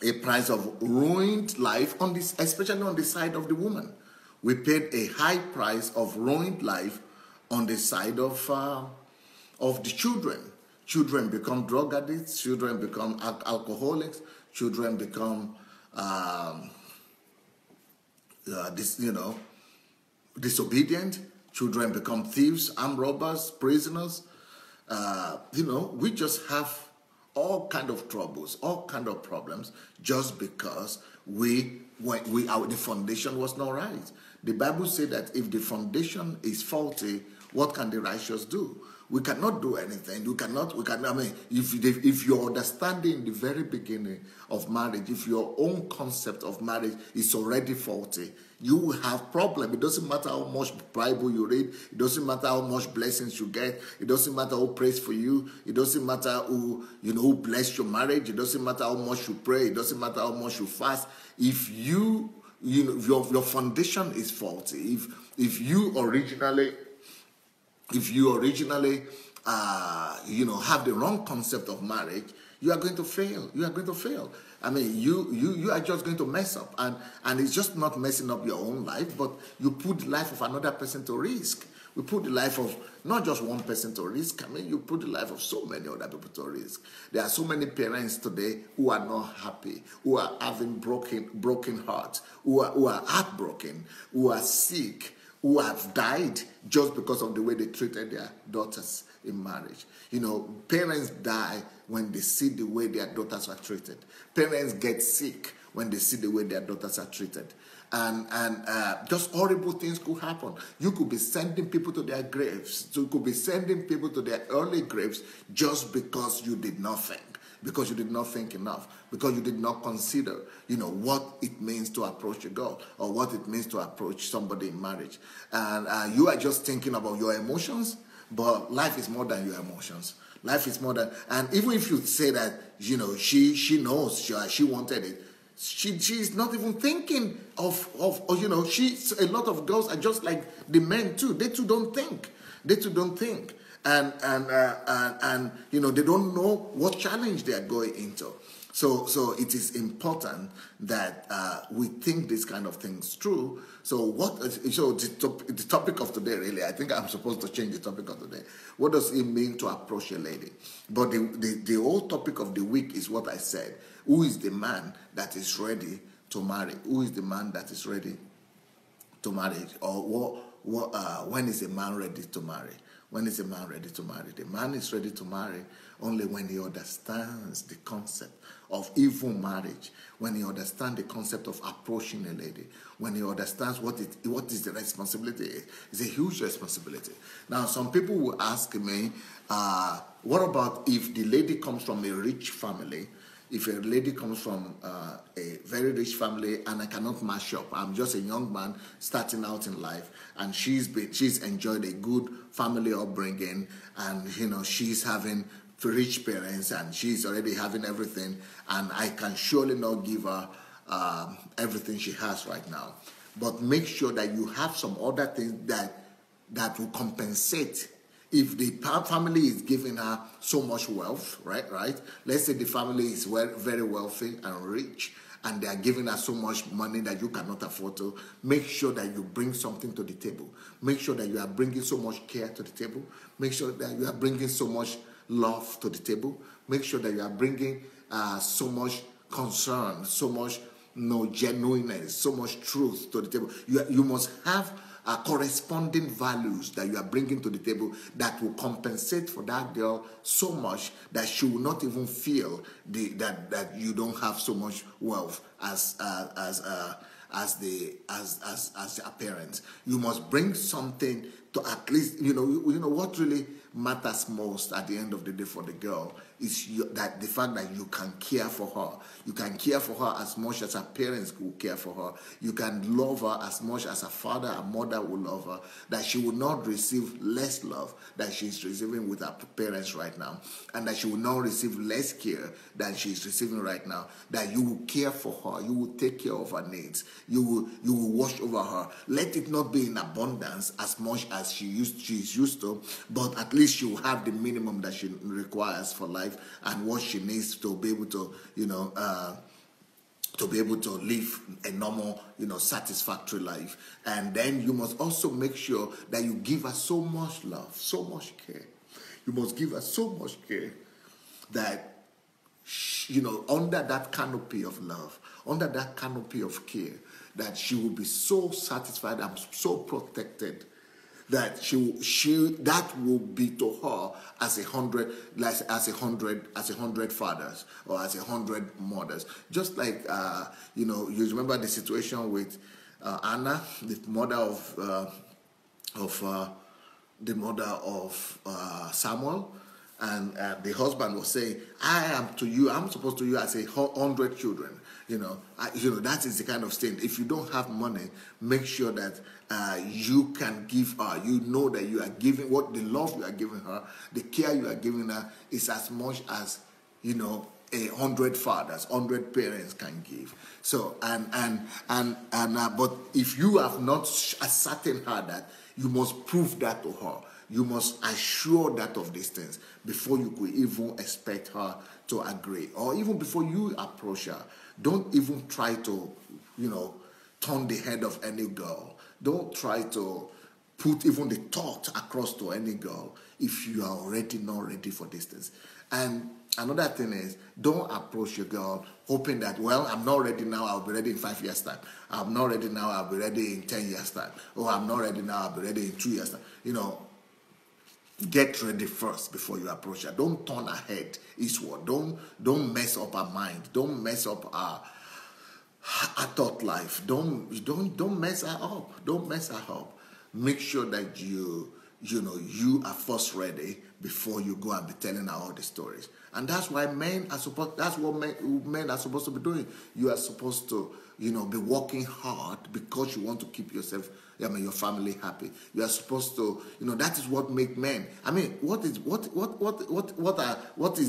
a price of ruined life especially on the side of the woman. We paid a high price of ruined life on the side of the children. Children become drug addicts. Children become alcoholics. Children become disobedient. Children become thieves, armed robbers, prisoners. We just have all kind of troubles, all kind of problems, just because the foundation was not right. The Bible says that if the foundation is faulty, what can the righteous do? We cannot do anything. If your understanding in the very beginning of marriage, if your own concept of marriage is already faulty, you will have problem. It doesn't matter how much Bible you read. It doesn't matter how much blessings you get. It doesn't matter who prays for you. It doesn't matter who blessed your marriage. It doesn't matter how much you pray. It doesn't matter how much you fast. If your foundation is faulty, if you originally have the wrong concept of marriage, you are going to fail. I mean, you are just going to mess up, and it's just not messing up your own life, but you put the life of another person to risk. We put the life of not just one person to risk. I mean, you put the life of so many other people to risk. There are so many parents today who are not happy, who are having broken hearts, who are heartbroken, who are sick, who have died just because of the way they treated their daughters in marriage. Parents die when they see the way their daughters are treated. Parents get sick when they see the way their daughters are treated. And just horrible things could happen. You could be sending people to their graves. So you could be sending people to their early graves just because you did not think. Because you did not think enough, because you did not consider, what it means to approach a girl or what it means to approach somebody in marriage. And you are just thinking about your emotions, but life is more than your emotions. Life is more than, and even if you say that, she knows she wanted it, she's not even thinking of a lot of girls are just like the men too. They too don't think. And they don't know what challenge they are going into. So it is important that we think these kind of things through. So the topic of today, really, I think I'm supposed to change the topic of today. What does it mean to approach a lady? But the whole topic of the week is what I said. Who is the man that is ready to marry? Who is the man that is ready to marry? Or when is a man ready to marry? When is a man ready to marry? The man is ready to marry only when he understands the concept of even marriage, when he understands the concept of approaching a lady, when he understands what is the responsibility. It's a huge responsibility. Now, some people will ask me, what about if the lady comes from a rich family? If a lady comes from a very rich family and I cannot match up, I'm just a young man starting out in life, and she's enjoyed a good family upbringing, and she's having rich parents and she's already having everything, and I can surely not give her everything she has right now. But make sure that you have some other things that will compensate. If the family is giving her so much wealth, right? Let's say the family is very wealthy and rich, and they are giving her so much money that you cannot afford to. Make sure that you bring something to the table. Make sure that you are bringing so much care to the table. Make sure that you are bringing so much love to the table. Make sure that you are bringing so much concern, so much genuineness, so much truth to the table. You must have corresponding values that you are bringing to the table that will compensate for that girl so much that she will not even feel that you don't have so much wealth as the appearance. You must bring something to at least, what really matters most at the end of the day for the girl is that the fact that you can care for her. You can care for her as much as her parents will care for her. You can love her as much as her father and mother will love her. That she will not receive less love than she's receiving with her parents right now. And that she will not receive less care than she's receiving right now. That you will care for her. You will take care of her needs. You will watch over her. Let it not be in abundance as much as she's used to, but at least she will have the minimum that she requires for life and what she needs to be able to, to be able to live a normal, satisfactory life. And then you must also make sure that you give her so much love, so much care. You must give her so much care that, under that canopy of love, under that canopy of care, that she will be so satisfied and so protected that that will be to her as 100 fathers or as 100 mothers. Just like you remember the situation with Anna, the mother of Samuel, and the husband was saying, I'm supposed to you as 100 children. That is the kind of thing. If you don't have money, make sure that you can give her. You know that you are giving what the love you are giving her, the care you are giving her is as much as 100 fathers, 100 parents can give. So but if you have not ascertained her that, you must prove that to her. You must assure that of these things before you could even expect her to agree, or even before you approach her. Don't even try to, turn the head of any girl. Don't try to put even the thought across to any girl if you are already not ready for these things. And another thing is, don't approach your girl hoping that, I'm not ready now, I'll be ready in 5 years' time. I'm not ready now, I'll be ready in 10 years' time. Or I'm not ready now, I'll be ready in 2 years' time. Get ready first before you approach her. Don't turn her head eastward. Don't mess up her mind. Don't mess up her thought life. Don't mess her up. Don't mess her up. Make sure that you are first ready before you go and be telling her all the stories. And that's why men are supposed. That's what men are supposed to be doing. You are supposed to be working hard because you want to keep yourself, your family happy. You are supposed to, that is what make men. What is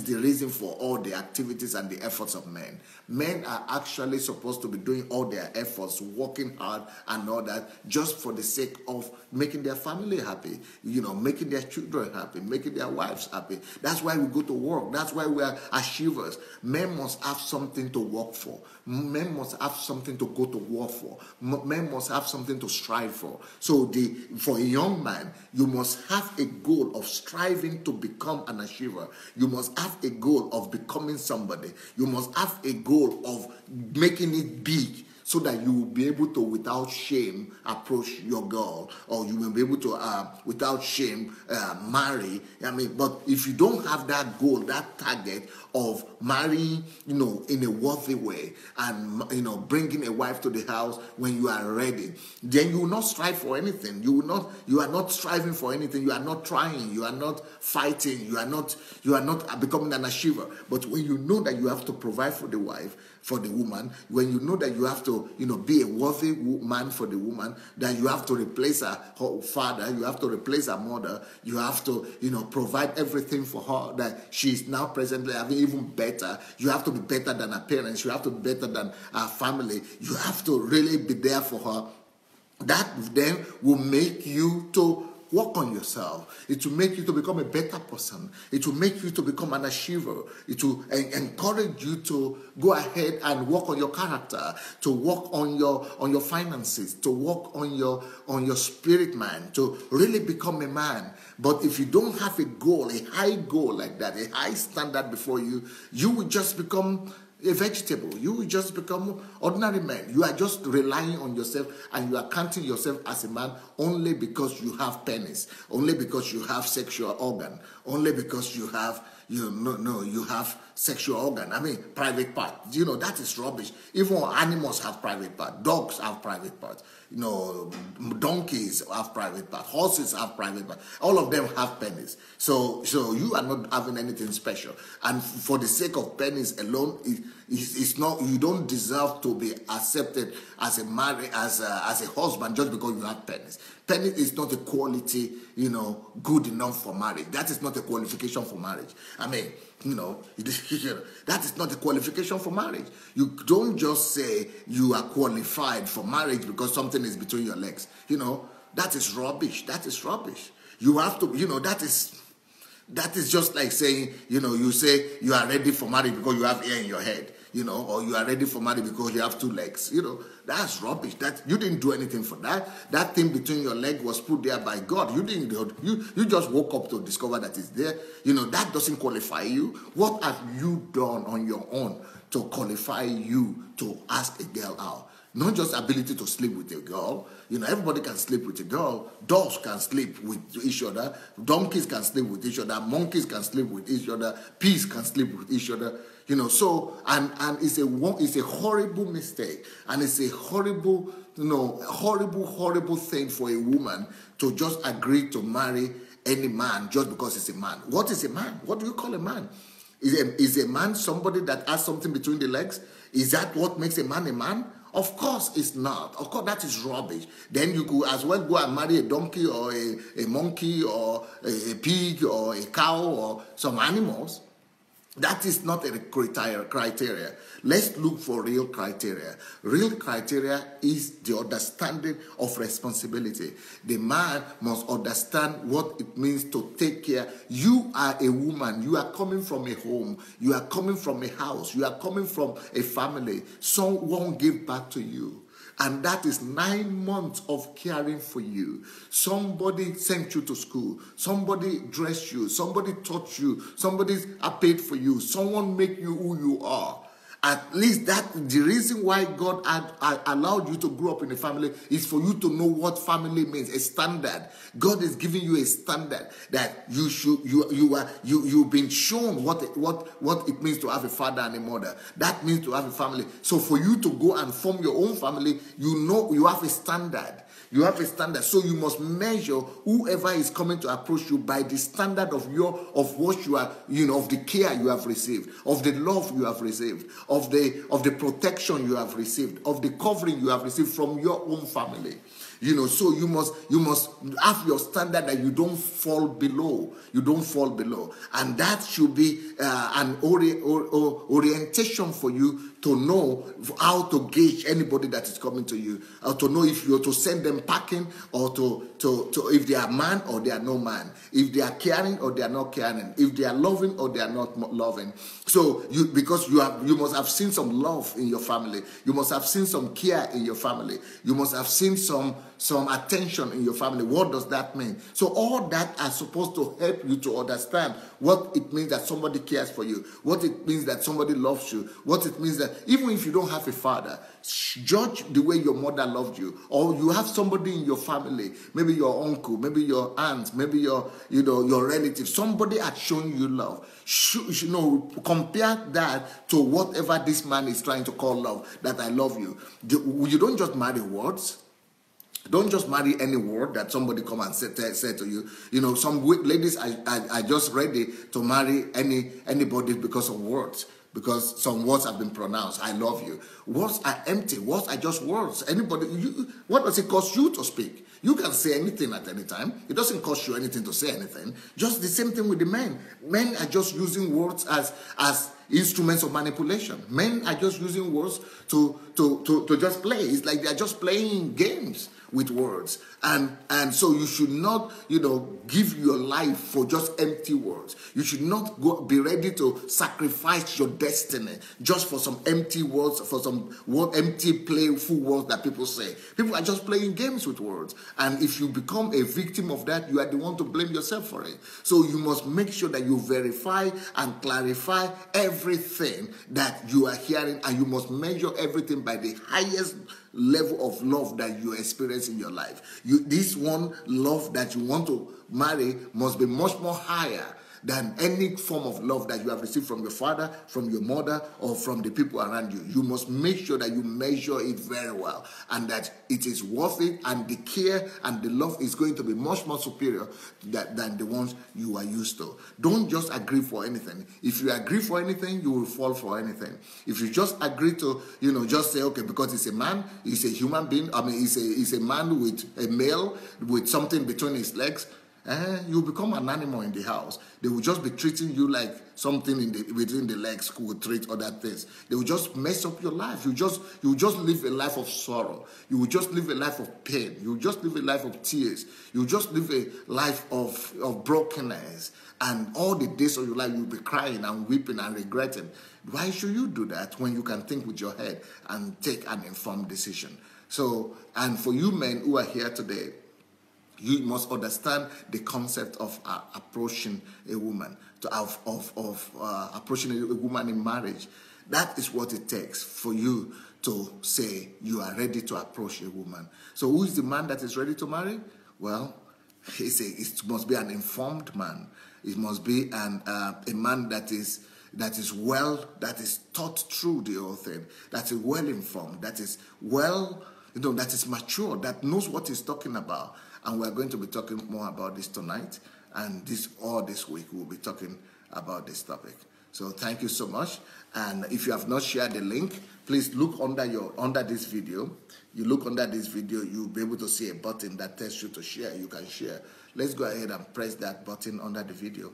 the reason for all the activities and the efforts of men? Men are actually supposed to be doing all their efforts, working hard and all that, just for the sake of making their family happy, making their children happy, making their wives happy. That's why we go to work. That's why we are achievers. Men must have something to work for. Men must have something to go to war for. Men must have something to strive for. So for a young man, you must have a goal of striving to become an achiever. You must have a goal of becoming somebody. You must have a goal of making it big, so that you will be able to, without shame, approach your girl, or you will be able to, without shame, marry. I mean, but if you don't have that goal, that target of marrying, in a worthy way, and bringing a wife to the house when you are ready, then you will not strive for anything. You are not striving for anything. You are not trying. You are not fighting. You are not becoming an achiever. But when you know that you have to provide for the wife, for the woman, when you know that you have to, be a worthy man for the woman, that you have to replace her father, you have to replace her mother, you have to, provide everything for her that she's now presently having, even better. You have to be better than her parents. You have to be better than her family. You have to really be there for her. That then will make you to work on yourself. It will make you to become a better person. It will make you to become an achiever. It will encourage you to go ahead and work on your character, to work on your finances, to work on your spirit man, to really become a man. But if you don't have a goal, a high goal like that, a high standard before you, you will just become a vegetable. You will just become ordinary men. You are just relying on yourself, and you are counting yourself as a man only because you have penis, only because you have sexual organ, only because you have you have sexual organ. I mean, private part. That is rubbish. Even animals have private part. Dogs have private parts. Donkeys have private part. Horses have private part. All of them have penis. So you are not having anything special. And for the sake of penis alone, it's not. You don't deserve to be accepted as a husband just because you have penis. Penis is not a quality, good enough for marriage. That is not a qualification for marriage. I mean, that is not a qualification for marriage. You don't just say you are qualified for marriage because something is between your legs. That is rubbish. That is rubbish. You have to, that is just like saying, you say you are ready for marriage because you have hair in your head, or you are ready for marriage because you have two legs. That's rubbish. That you didn't do anything for that. That thing between your leg was put there by God. You didn't do it. You just woke up to discover that it's there. That doesn't qualify you. What have you done on your own to qualify you to ask a girl out? Not just ability to sleep with a girl. Everybody can sleep with a girl. Dogs can sleep with each other. Donkeys can sleep with each other. Monkeys can sleep with each other. Pigs can sleep with each other. So and it's a horrible mistake, and it's a horrible thing for a woman to just agree to marry any man just because he's a man. What is a man? What do you call a man? Is a man somebody that has something between the legs? Is that what makes a man a man? Of course it's not. Of course that is rubbish. Then you could as well go and marry a donkey or a monkey or a pig or a cow or some animals. That is not a criteria. Let's look for real criteria. Real criteria is the understanding of responsibility. The man must understand what it means to take care. You are a woman. You are coming from a home. You are coming from a house. You are coming from a family. Someone gave back to you. And that is 9 months of caring for you. Somebody sent you to school. Somebody dressed you. Somebody taught you. Somebody paid for you. Someone make you who you are. At least that the reason why God had allowed you to grow up in a family is for you to know what family means, a standard. God is giving you a standard that you've been shown what it means to have a father and a mother. That means to have a family. So for you to go and form your own family, you have a standard. You have a standard, so you must measure whoever is coming to approach you by the standard of what you are, of the care you have received, of the love you have received, of the protection you have received, of the covering you have received from your own family. So you must have your standard that you don't fall below. You don't fall below, and that should be an orientation for you to know how to gauge anybody that is coming to you, or to know if you're to send them packing, or to if they are man or they are no man, if they are caring or they are not caring, if they are loving or they are not loving. So because you must have seen some love in your family, you must have seen some care in your family, you must have seen some some attention in your family. What does that mean? So all that are supposed to help you to understand what it means that somebody cares for you, what it means that somebody loves you, what it means that even if you don't have a father, judge the way your mother loved you, or you have somebody in your family, maybe your uncle, maybe your aunt, maybe your relative, somebody had shown you love. Compare that to whatever this man is trying to call love, that I love you. You don't just marry words. Don't just marry any word that somebody come and say to you. Some ladies are just ready to marry anybody because of words. Because some words have been pronounced. I love you. Words are empty. Words are just words. What does it cost you to speak? You can say anything at any time. It doesn't cost you anything to say anything. Just the same thing with the men. Men are just using words as instruments of manipulation. Men are just using words to just play. It's like they are just playing games with words. And so you should not, give your life for just empty words. You should not be ready to sacrifice your destiny just for some empty words, for some empty playful words that people say. People are just playing games with words. And if you become a victim of that, you are the one to blame yourself for it. So you must make sure that you verify and clarify everything that you are hearing, and you must measure everything by the highest level of love that you experience in your life. This one love that you want to marry must be much more higher than any form of love that you have received from your father, from your mother, or from the people around you. You must make sure that you measure it very well, and that it is worth it, and the care and the love is going to be much more superior than the ones you are used to. Don't just agree for anything. If you agree for anything, you will fall for anything. If you just agree to, just say, okay, because it's a man, he's a human being, he's a man with a male with something between his legs, you become an animal in the house. They will just be treating you like something within the legs could treat other things. They will just mess up your life. You will just live a life of sorrow. You will just live a life of pain. You will just live a life of tears. You will just live a life of brokenness. And all the days of your life, you will be crying and weeping and regretting. Why should you do that when you can think with your head and take an informed decision? So, and for you men who are here today, you must understand the concept of approaching a woman, approaching a woman in marriage. That is what it takes for you to say you are ready to approach a woman. So who is the man that is ready to marry? Well, it must be an informed man. It must be a man that is thought through the whole thing, that is well informed, that is that is mature, that knows what he's talking about. And we're going to be talking more about this tonight, and this week we'll be talking about this topic. So thank you so much. And if you have not shared the link, please look under this video. You look under this video, you'll be able to see a button that tells you to share. You can share. Let's go ahead and press that button under the video.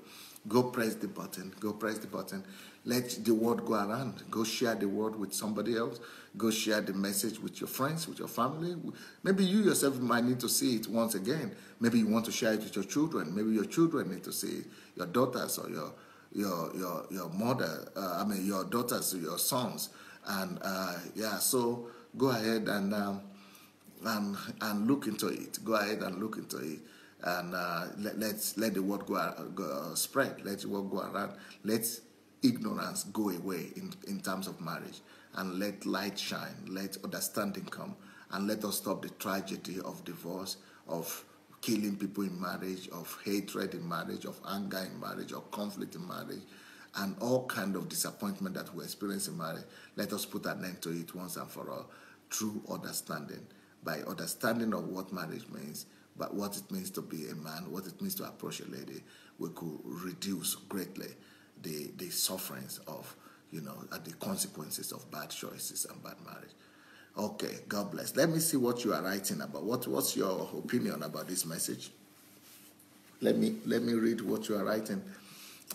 Go press the button. Go press the button. Let the word go around. Go share the word with somebody else. Go share the message with your friends, with your family. Maybe you yourself might need to see it once again. Maybe you want to share it with your children. Maybe your children need to see it. Your daughters or your mother. Your daughters or your sons. And so go ahead and look into it. Go ahead and look into it. And let the word go spread. Let the word go around. Let ignorance go away in terms of marriage, and let light shine. Let understanding come, and let us stop the tragedy of divorce, of killing people in marriage, of hatred in marriage, of anger in marriage, of conflict in marriage, and all kind of disappointment that we experience in marriage. Let us put an end to it once and for all through understanding, by understanding of what marriage means, but what it means to be a man, what it means to approach a lady. We could reduce greatly the sufferings of, and the consequences of bad choices and bad marriage. Okay, God bless. Let me see what you are writing about. What's your opinion about this message? Let me read what you are writing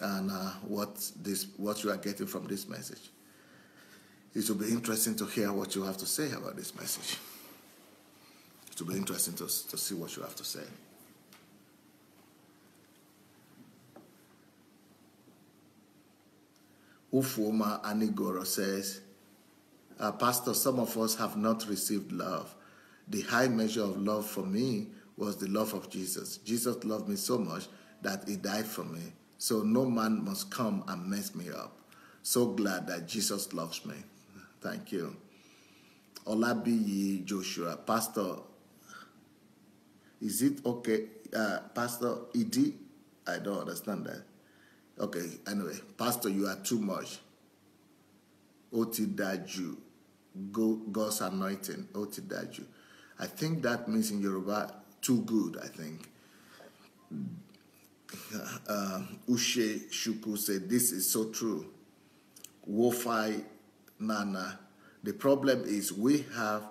and what you are getting from this message. It will be interesting to hear what you have to say about this message. It will be interesting to see what you have to say. Ufoma Anigoro says, Pastor, some of us have not received love. the high measure of love for me was the love of Jesus. Jesus loved me so much that he died for me. So no man must come and mess me up. So glad that Jesus loves me. Thank you. Olabiyi Joshua, Pastor, is it okay? Pastor Idi, I don't understand that. Okay, anyway, Pastor, you are too much. Otidaju, God's anointing, Otidaju. I think that means in Yoruba, too good, I think. Ushe Shuku said, this is so true. Wofai Nana, the problem is we have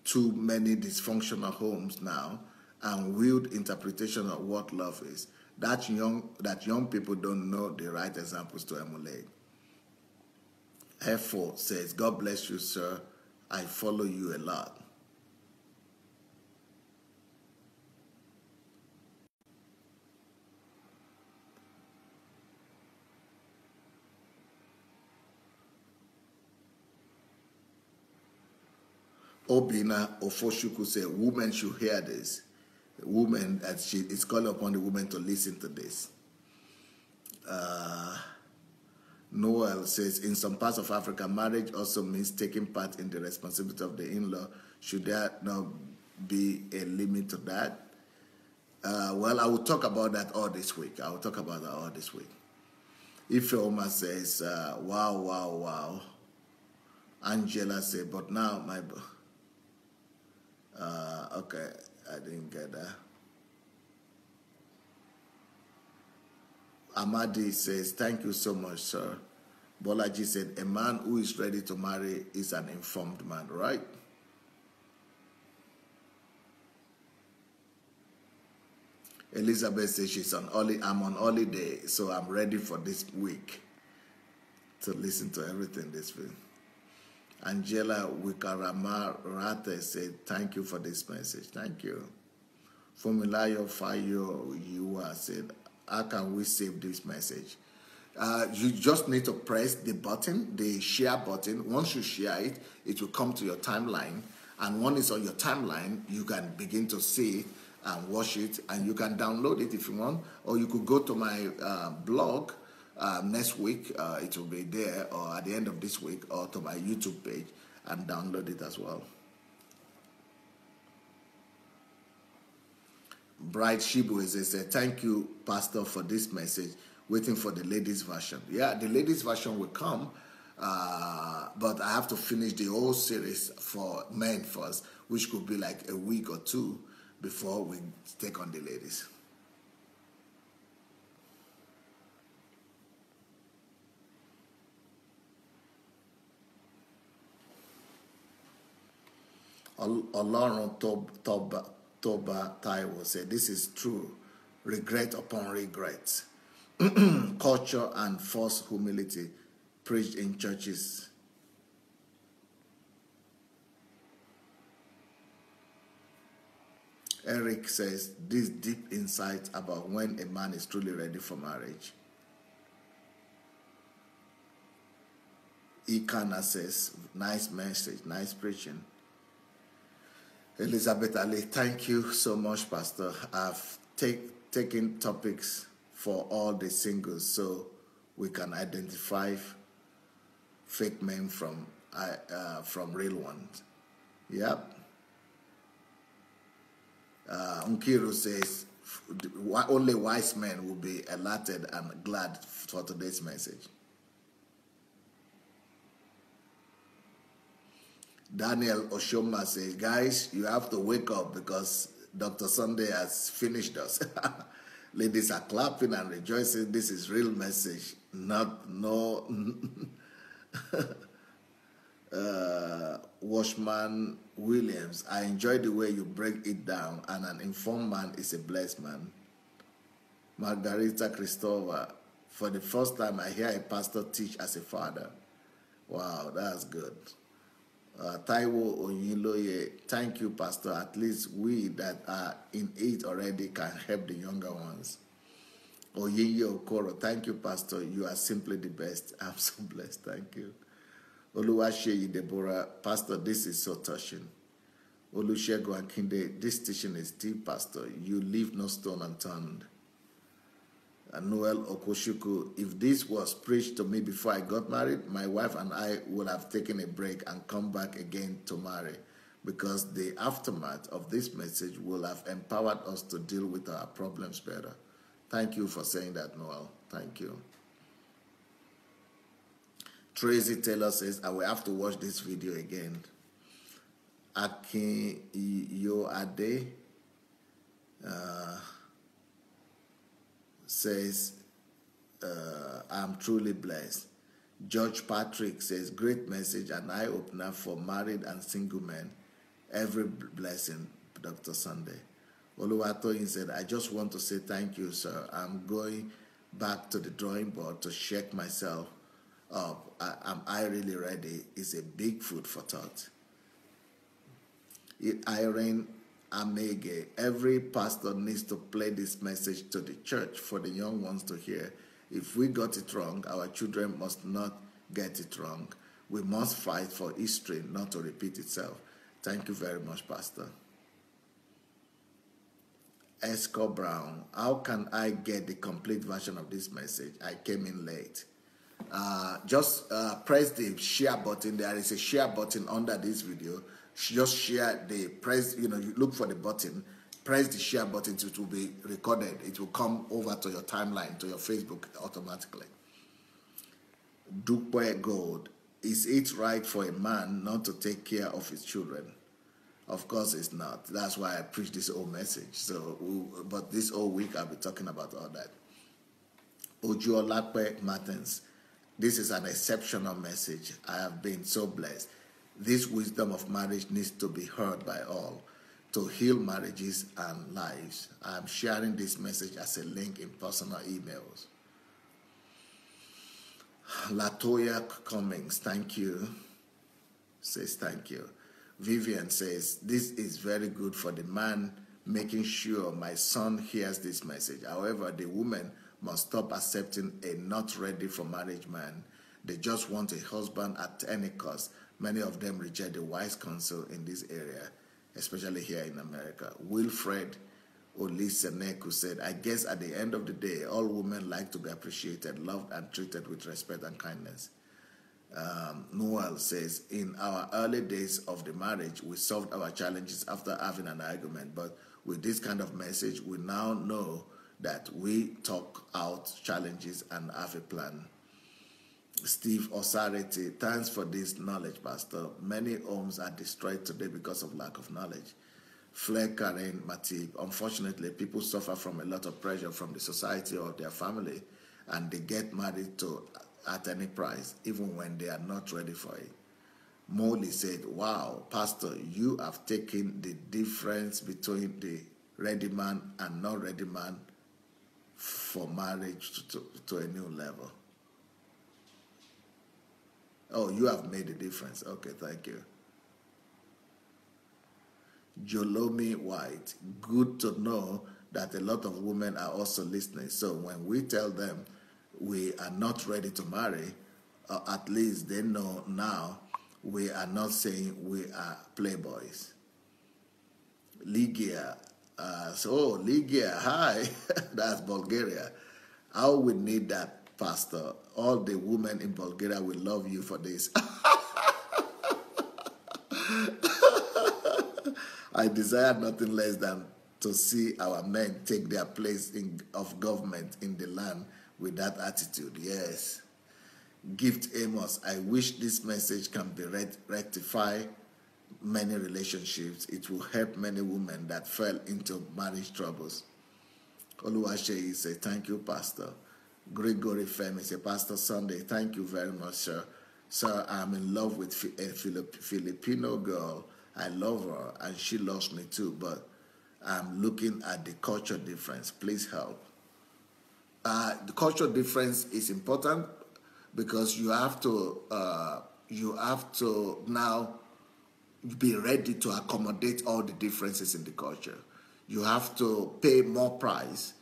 too many dysfunctional homes now and weird interpretation of what love is. That young people don't know the right examples to emulate. F4 says, God bless you, sir. I follow you a lot. Obina Ofoshuku said, women should hear this. Women, it's called upon the women to listen to this. Noel says, in some parts of Africa, marriage also means taking part in the responsibility of the in-law. Should there not be a limit to that? Well, I will talk about that all this week. Ife Oma says, wow, wow, wow. Angela said, but now my... okay, I didn't get that. Amadi says, thank you so much, sir. Bolaji said, a man who is ready to marry is an informed man, right? Elizabeth says, I'm on holiday, so I'm ready for this week to listen to everything this week. Angela Wikaramarate said, thank you for this message. Thank you. Fumilayo Fayo Yua said, how can we save this message? You just need to press the button, the share button. Once you share it, it will come to your timeline. And when it's on your timeline, you can begin to see it and watch it. And you can download it if you want. Or you could go to my blog next week. It will be there, or at the end of this week, or to my YouTube page and download it as well. Bright Shibu says, thank you, Pastor, for this message. Waiting for the ladies' version. Yeah, the ladies' version will come, but I have to finish the whole series for men first, which could be like a week or two before we take on the ladies. Olorun Toba Taiwo said, this is true. Regret upon regret. Culture and false humility preached in churches. Eric says, this deep insight about when a man is truly ready for marriage. Ikana says, nice message, nice preaching. Elizabeth Ali, thank you so much, Pastor. I've taken topics for all the singles so we can identify fake men from real ones. Yep. Unkiru says, only wise men will be alerted and glad for today's message. Daniel Oshoma says, guys, you have to wake up because Dr. Sunday has finished us. Ladies are clapping and rejoicing. This is real message, no Washman Williams. I enjoy the way you break it down, and an informed man is a blessed man. Margarita Christopher, for the first time I hear a pastor teach as a father. Wow, that's good. Taiwo Onyiloye, thank you, Pastor. At least we that are in it already can help the younger ones. Oyeye Okoro, thank you, Pastor. You are simply the best. I'm so blessed. Thank you. Oluwaseyi Deborah, Pastor, this is so touching. Olusegun Akinde, this teaching is deep, Pastor. You leave no stone unturned. And Noel Okoshuku, if this was preached to me before I got married, my wife and I would have taken a break and come back again to marry, because the aftermath of this message will have empowered us to deal with our problems better. Thank you for saying that, Noel. Thank you. Tracy Taylor says, I will have to watch this video again. Akin Yoade says, I'm truly blessed. George Patrick says, great message and eye-opener for married and single men. Every blessing, Dr. Sunday. Oluwatoyin said, I just want to say thank you, sir. I'm going back to the drawing board to check myself up. Am I really ready? It's a big food for thought. Irene Amege, every pastor needs to play this message to the church for the young ones to hear. If we got it wrong, our children must not get it wrong. We must fight for history not to repeat itself. Thank you very much, Pastor. Esco Brown, how can I get the complete version of this message? I came in late. Just press the share button. There is a share button under this video. Just share the press, you look for the button, press the share button, it will be recorded. It will come over to your timeline, to your Facebook automatically. Dupe Gold, is it right for a man not to take care of his children? Of course it's not. That's why I preach this whole message. But this whole week I'll be talking about all that. Ojuolape Martins, this is an exceptional message. I have been so blessed. This wisdom of marriage needs to be heard by all to heal marriages and lives. I am sharing this message as a link in personal emails. Latoya Cummings, thank you. Says thank you. Vivian says, this is very good for the man, making sure my son hears this message. However, the woman must stop accepting a not ready for marriage man. They just want a husband at any cost. Many of them reject the wise counsel in this area, especially here in America. Wilfred Oliseneku said, I guess at the end of the day, all women like to be appreciated, loved, and treated with respect and kindness. Noel says, in our early days of the marriage, we solved our challenges after having an argument. But with this kind of message, we now know that we talk out challenges and have a plan. Steve Osarete, thanks for this knowledge, Pastor. Many homes are destroyed today because of lack of knowledge. Flair Karen Matip, unfortunately, people suffer from a lot of pressure from the society or their family, and they get married at any price, even when they are not ready for it. Molly said, wow, Pastor, you have taken the difference between the ready man and not ready man for marriage to a new level. Oh, you have made a difference. Okay, thank you. Jolomi White, good to know that a lot of women are also listening. So when we tell them we are not ready to marry, at least they know now we are not saying we are playboys. Ligia, Ligia, hi, that's Bulgaria. How we need that, Pastor. All the women in Bulgaria will love you for this. I desire nothing less than to see our men take their place of government in the land with that attitude. Yes. Gift Amos, I wish this message can be rectify many relationships. It will help many women that fell into marriage troubles. Oluwaseyi say, thank you, Pastor. Gregory Femi say, Pastor Sunday, thank you very much, sir. Sir, I'm in love with a Filipino girl. I love her and she loves me too, but I'm looking at the culture difference. Please help. The culture difference is important because you have to now be ready to accommodate all the differences in the culture. You have to pay more price,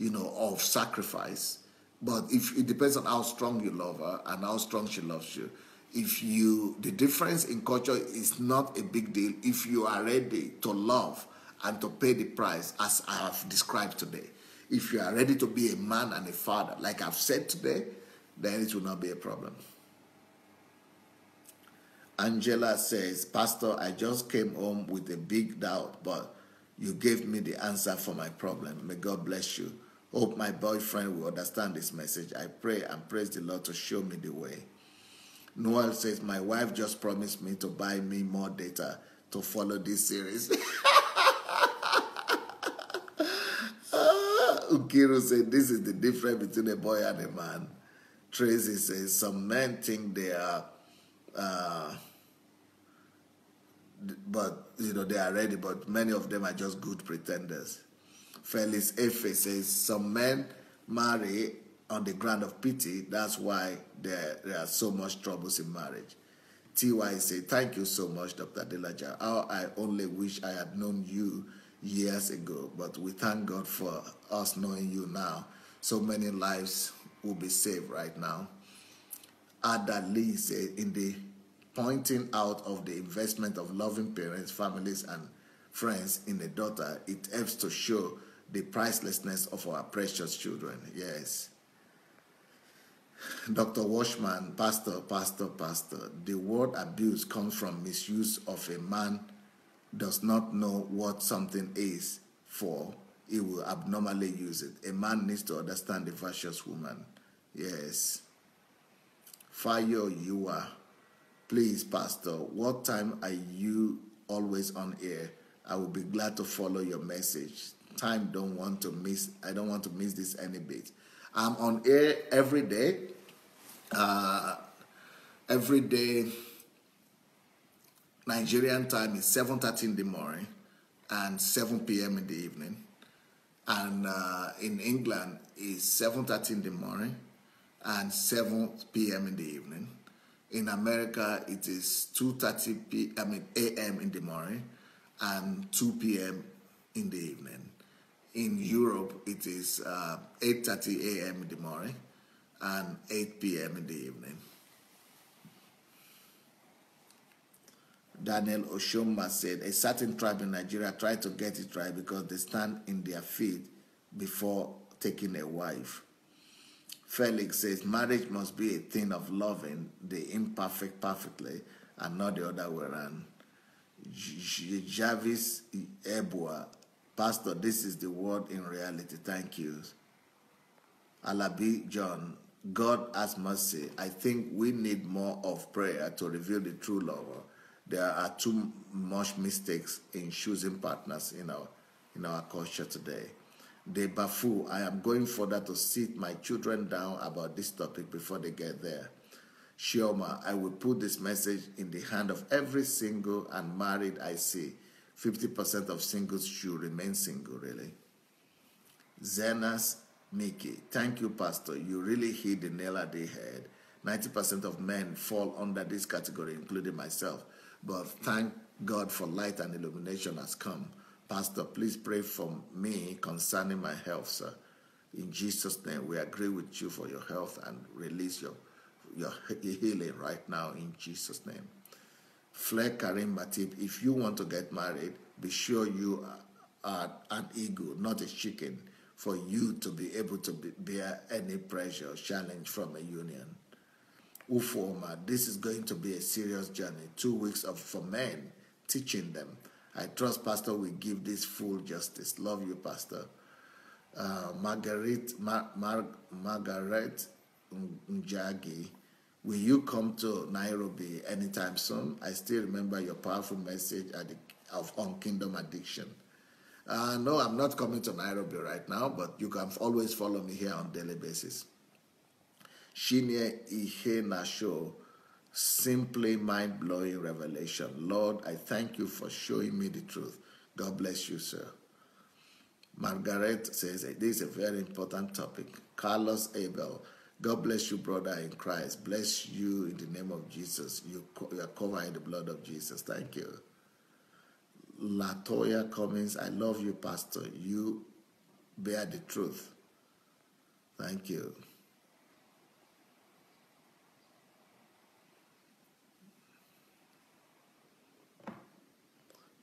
of sacrifice. But if it depends on how strong you love her and how strong she loves you. The difference in culture is not a big deal if you are ready to love and to pay the price as I have described today. If you are ready to be a man and a father, like I've said today, then it will not be a problem. Angela says, Pastor, I just came home with a big doubt, but you gave me the answer for my problem. May God bless you. Hope my boyfriend will understand this message. I pray and praise the Lord to show me the way. Noel says, my wife just promised me to buy me more data to follow this series. Ukiro said, this is the difference between a boy and a man. Tracy says, some men think they are, but they are ready, but many of them are just good pretenders. Felix Efe says, some men marry on the ground of pity. That's why there are so much troubles in marriage. T.Y. says, thank you so much, Dr. Delaja. How I only wish I had known you years ago, but we thank God for us knowing you now. So many lives will be saved right now. Ada Lee said, in the pointing out of the investment of loving parents, families, and friends in a daughter, it helps to show the pricelessness of our precious children. Yes. Dr. Washman, pastor, the word abuse comes from misuse of a man does not know what something is for, he will abnormally use it. A man needs to understand the virtuous woman. Yes. Fayo Yua, please, Pastor, what time are you always on air? I will be glad to follow your message. I don't want to miss this any bit. I'm on air every day. Every day, Nigerian time is 7:30 in the morning and 7 p.m. in the evening. And in England is 7:30 in the morning and 7 p.m. in the evening. In America, it is 2:30 a.m. in the morning and 2 p.m. in the evening. In Europe, it is 8:30 a.m. in the morning and 8 p.m. in the evening. Daniel Oshoma said, a certain tribe in Nigeria tried to get it right because they stand in their feet before taking a wife. Felix says, marriage must be a thing of loving the imperfect perfectly and not the other way around. Jarvis Ebua, Pastor, this is the word in reality. Thank you. Alabi John, God has mercy. I think we need more of prayer to reveal the true lover. There are too much mistakes in choosing partners in our culture today. Debafu, I am going further to sit my children down about this topic before they get there. Shioma, I will put this message in the hand of every single and married I see. 50% of singles should remain single, really. Zenas Miki, thank you, Pastor. You really hit the nail at the head. 90% of men fall under this category, including myself. But thank God for light and illumination has come. Pastor, please pray for me concerning my health, sir. In Jesus' name, we agree with you for your health and release your healing right now in Jesus' name. Flair Karim Matip, if you want to get married, be sure you are an eagle, not a chicken, for you to be able to bear any pressure or challenge from a union. Ufoma, this is going to be a serious journey. 2 weeks for men, teaching them. I trust Pastor will give this full justice. Love you, Pastor. Margaret Njagi, will you come to Nairobi anytime soon? I still remember your powerful message on kingdom addiction. No, I'm not coming to Nairobi right now, but you can always follow me here on a daily basis. Shinya Ihe Nasho, simply mind-blowing revelation. Lord, I thank you for showing me the truth. God bless you, sir. Margaret says, this is a very important topic. Carlos Abel, God bless you, brother in Christ. Bless you in the name of Jesus. You are covered in the blood of Jesus. Thank you. Latoya Cummings, I love you, Pastor. You bear the truth. Thank you.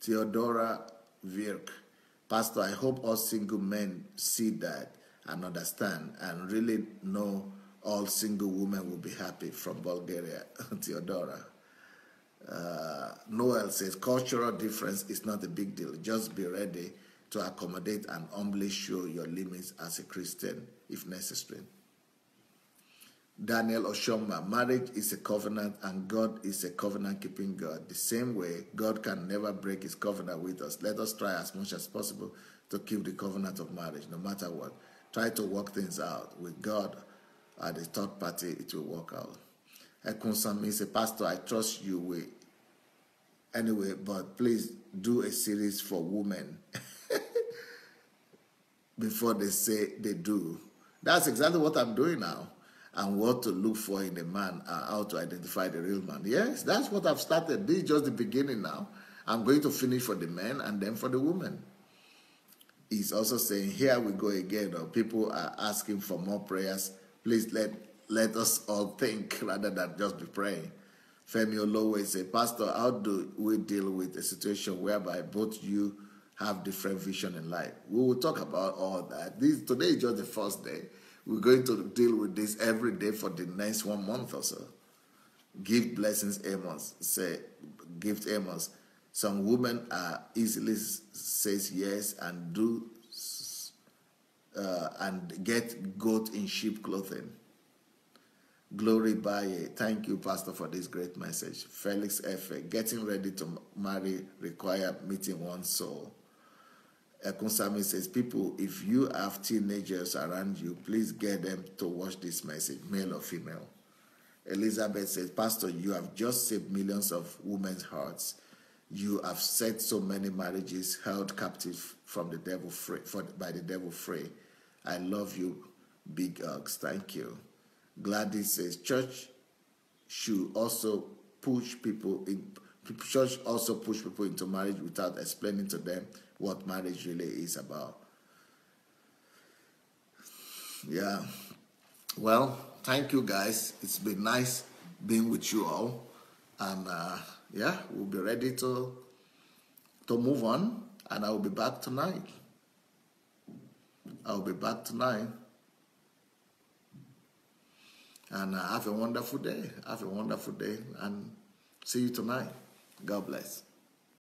Theodora Virk. Pastor, I hope all single men see that and understand and really know all single women will be happy. From Bulgaria, Theodora. Noel says, cultural difference is not a big deal. Just be ready to accommodate and humbly show your limits as a Christian if necessary. Daniel Oshoma, marriage is a covenant and God is a covenant-keeping God. The same way, God can never break his covenant with us. Let us try as much as possible to keep the covenant of marriage, no matter what. Try to work things out. With God at the third party, it will work out. Ekun says, Pastor, I trust you with anyway, but please do a series for women before they say they do. That's exactly what I'm doing now. And what to look for in a man and how to identify the real man. Yes, that's what I've started. This is just the beginning now. I'm going to finish for the men and then for the women. He's also saying, here we go again. People are asking for more prayers. Please let us all think rather than just be praying. Femi Olowe says, Pastor, how do we deal with a situation whereby both you have different vision in life? We will talk about all that. Today is just the first day. We're going to deal with this every day for the next 1 month or so. Give blessings, Amos. Say, gift, Amos. Some women are easily says yes and do and get goat in sheep clothing. Glory Baye. Thank you, Pastor, for this great message. Felix Efe. Getting ready to marry require meeting one's soul. Ekunsami says, people, if you have teenagers around you, please get them to watch this message, male or female. Elizabeth says, Pastor, you have just saved millions of women's hearts. You have set so many marriages held captive from the devil by the devil free. I love you, big hugs. Thank you. Gladys says, church should also push people into marriage without explaining to them what marriage really is about. Yeah. Well, thank you guys. It's been nice being with you all. And yeah, we'll be ready to move on. And I'll be back tonight. And have a wonderful day. And see you tonight. God bless.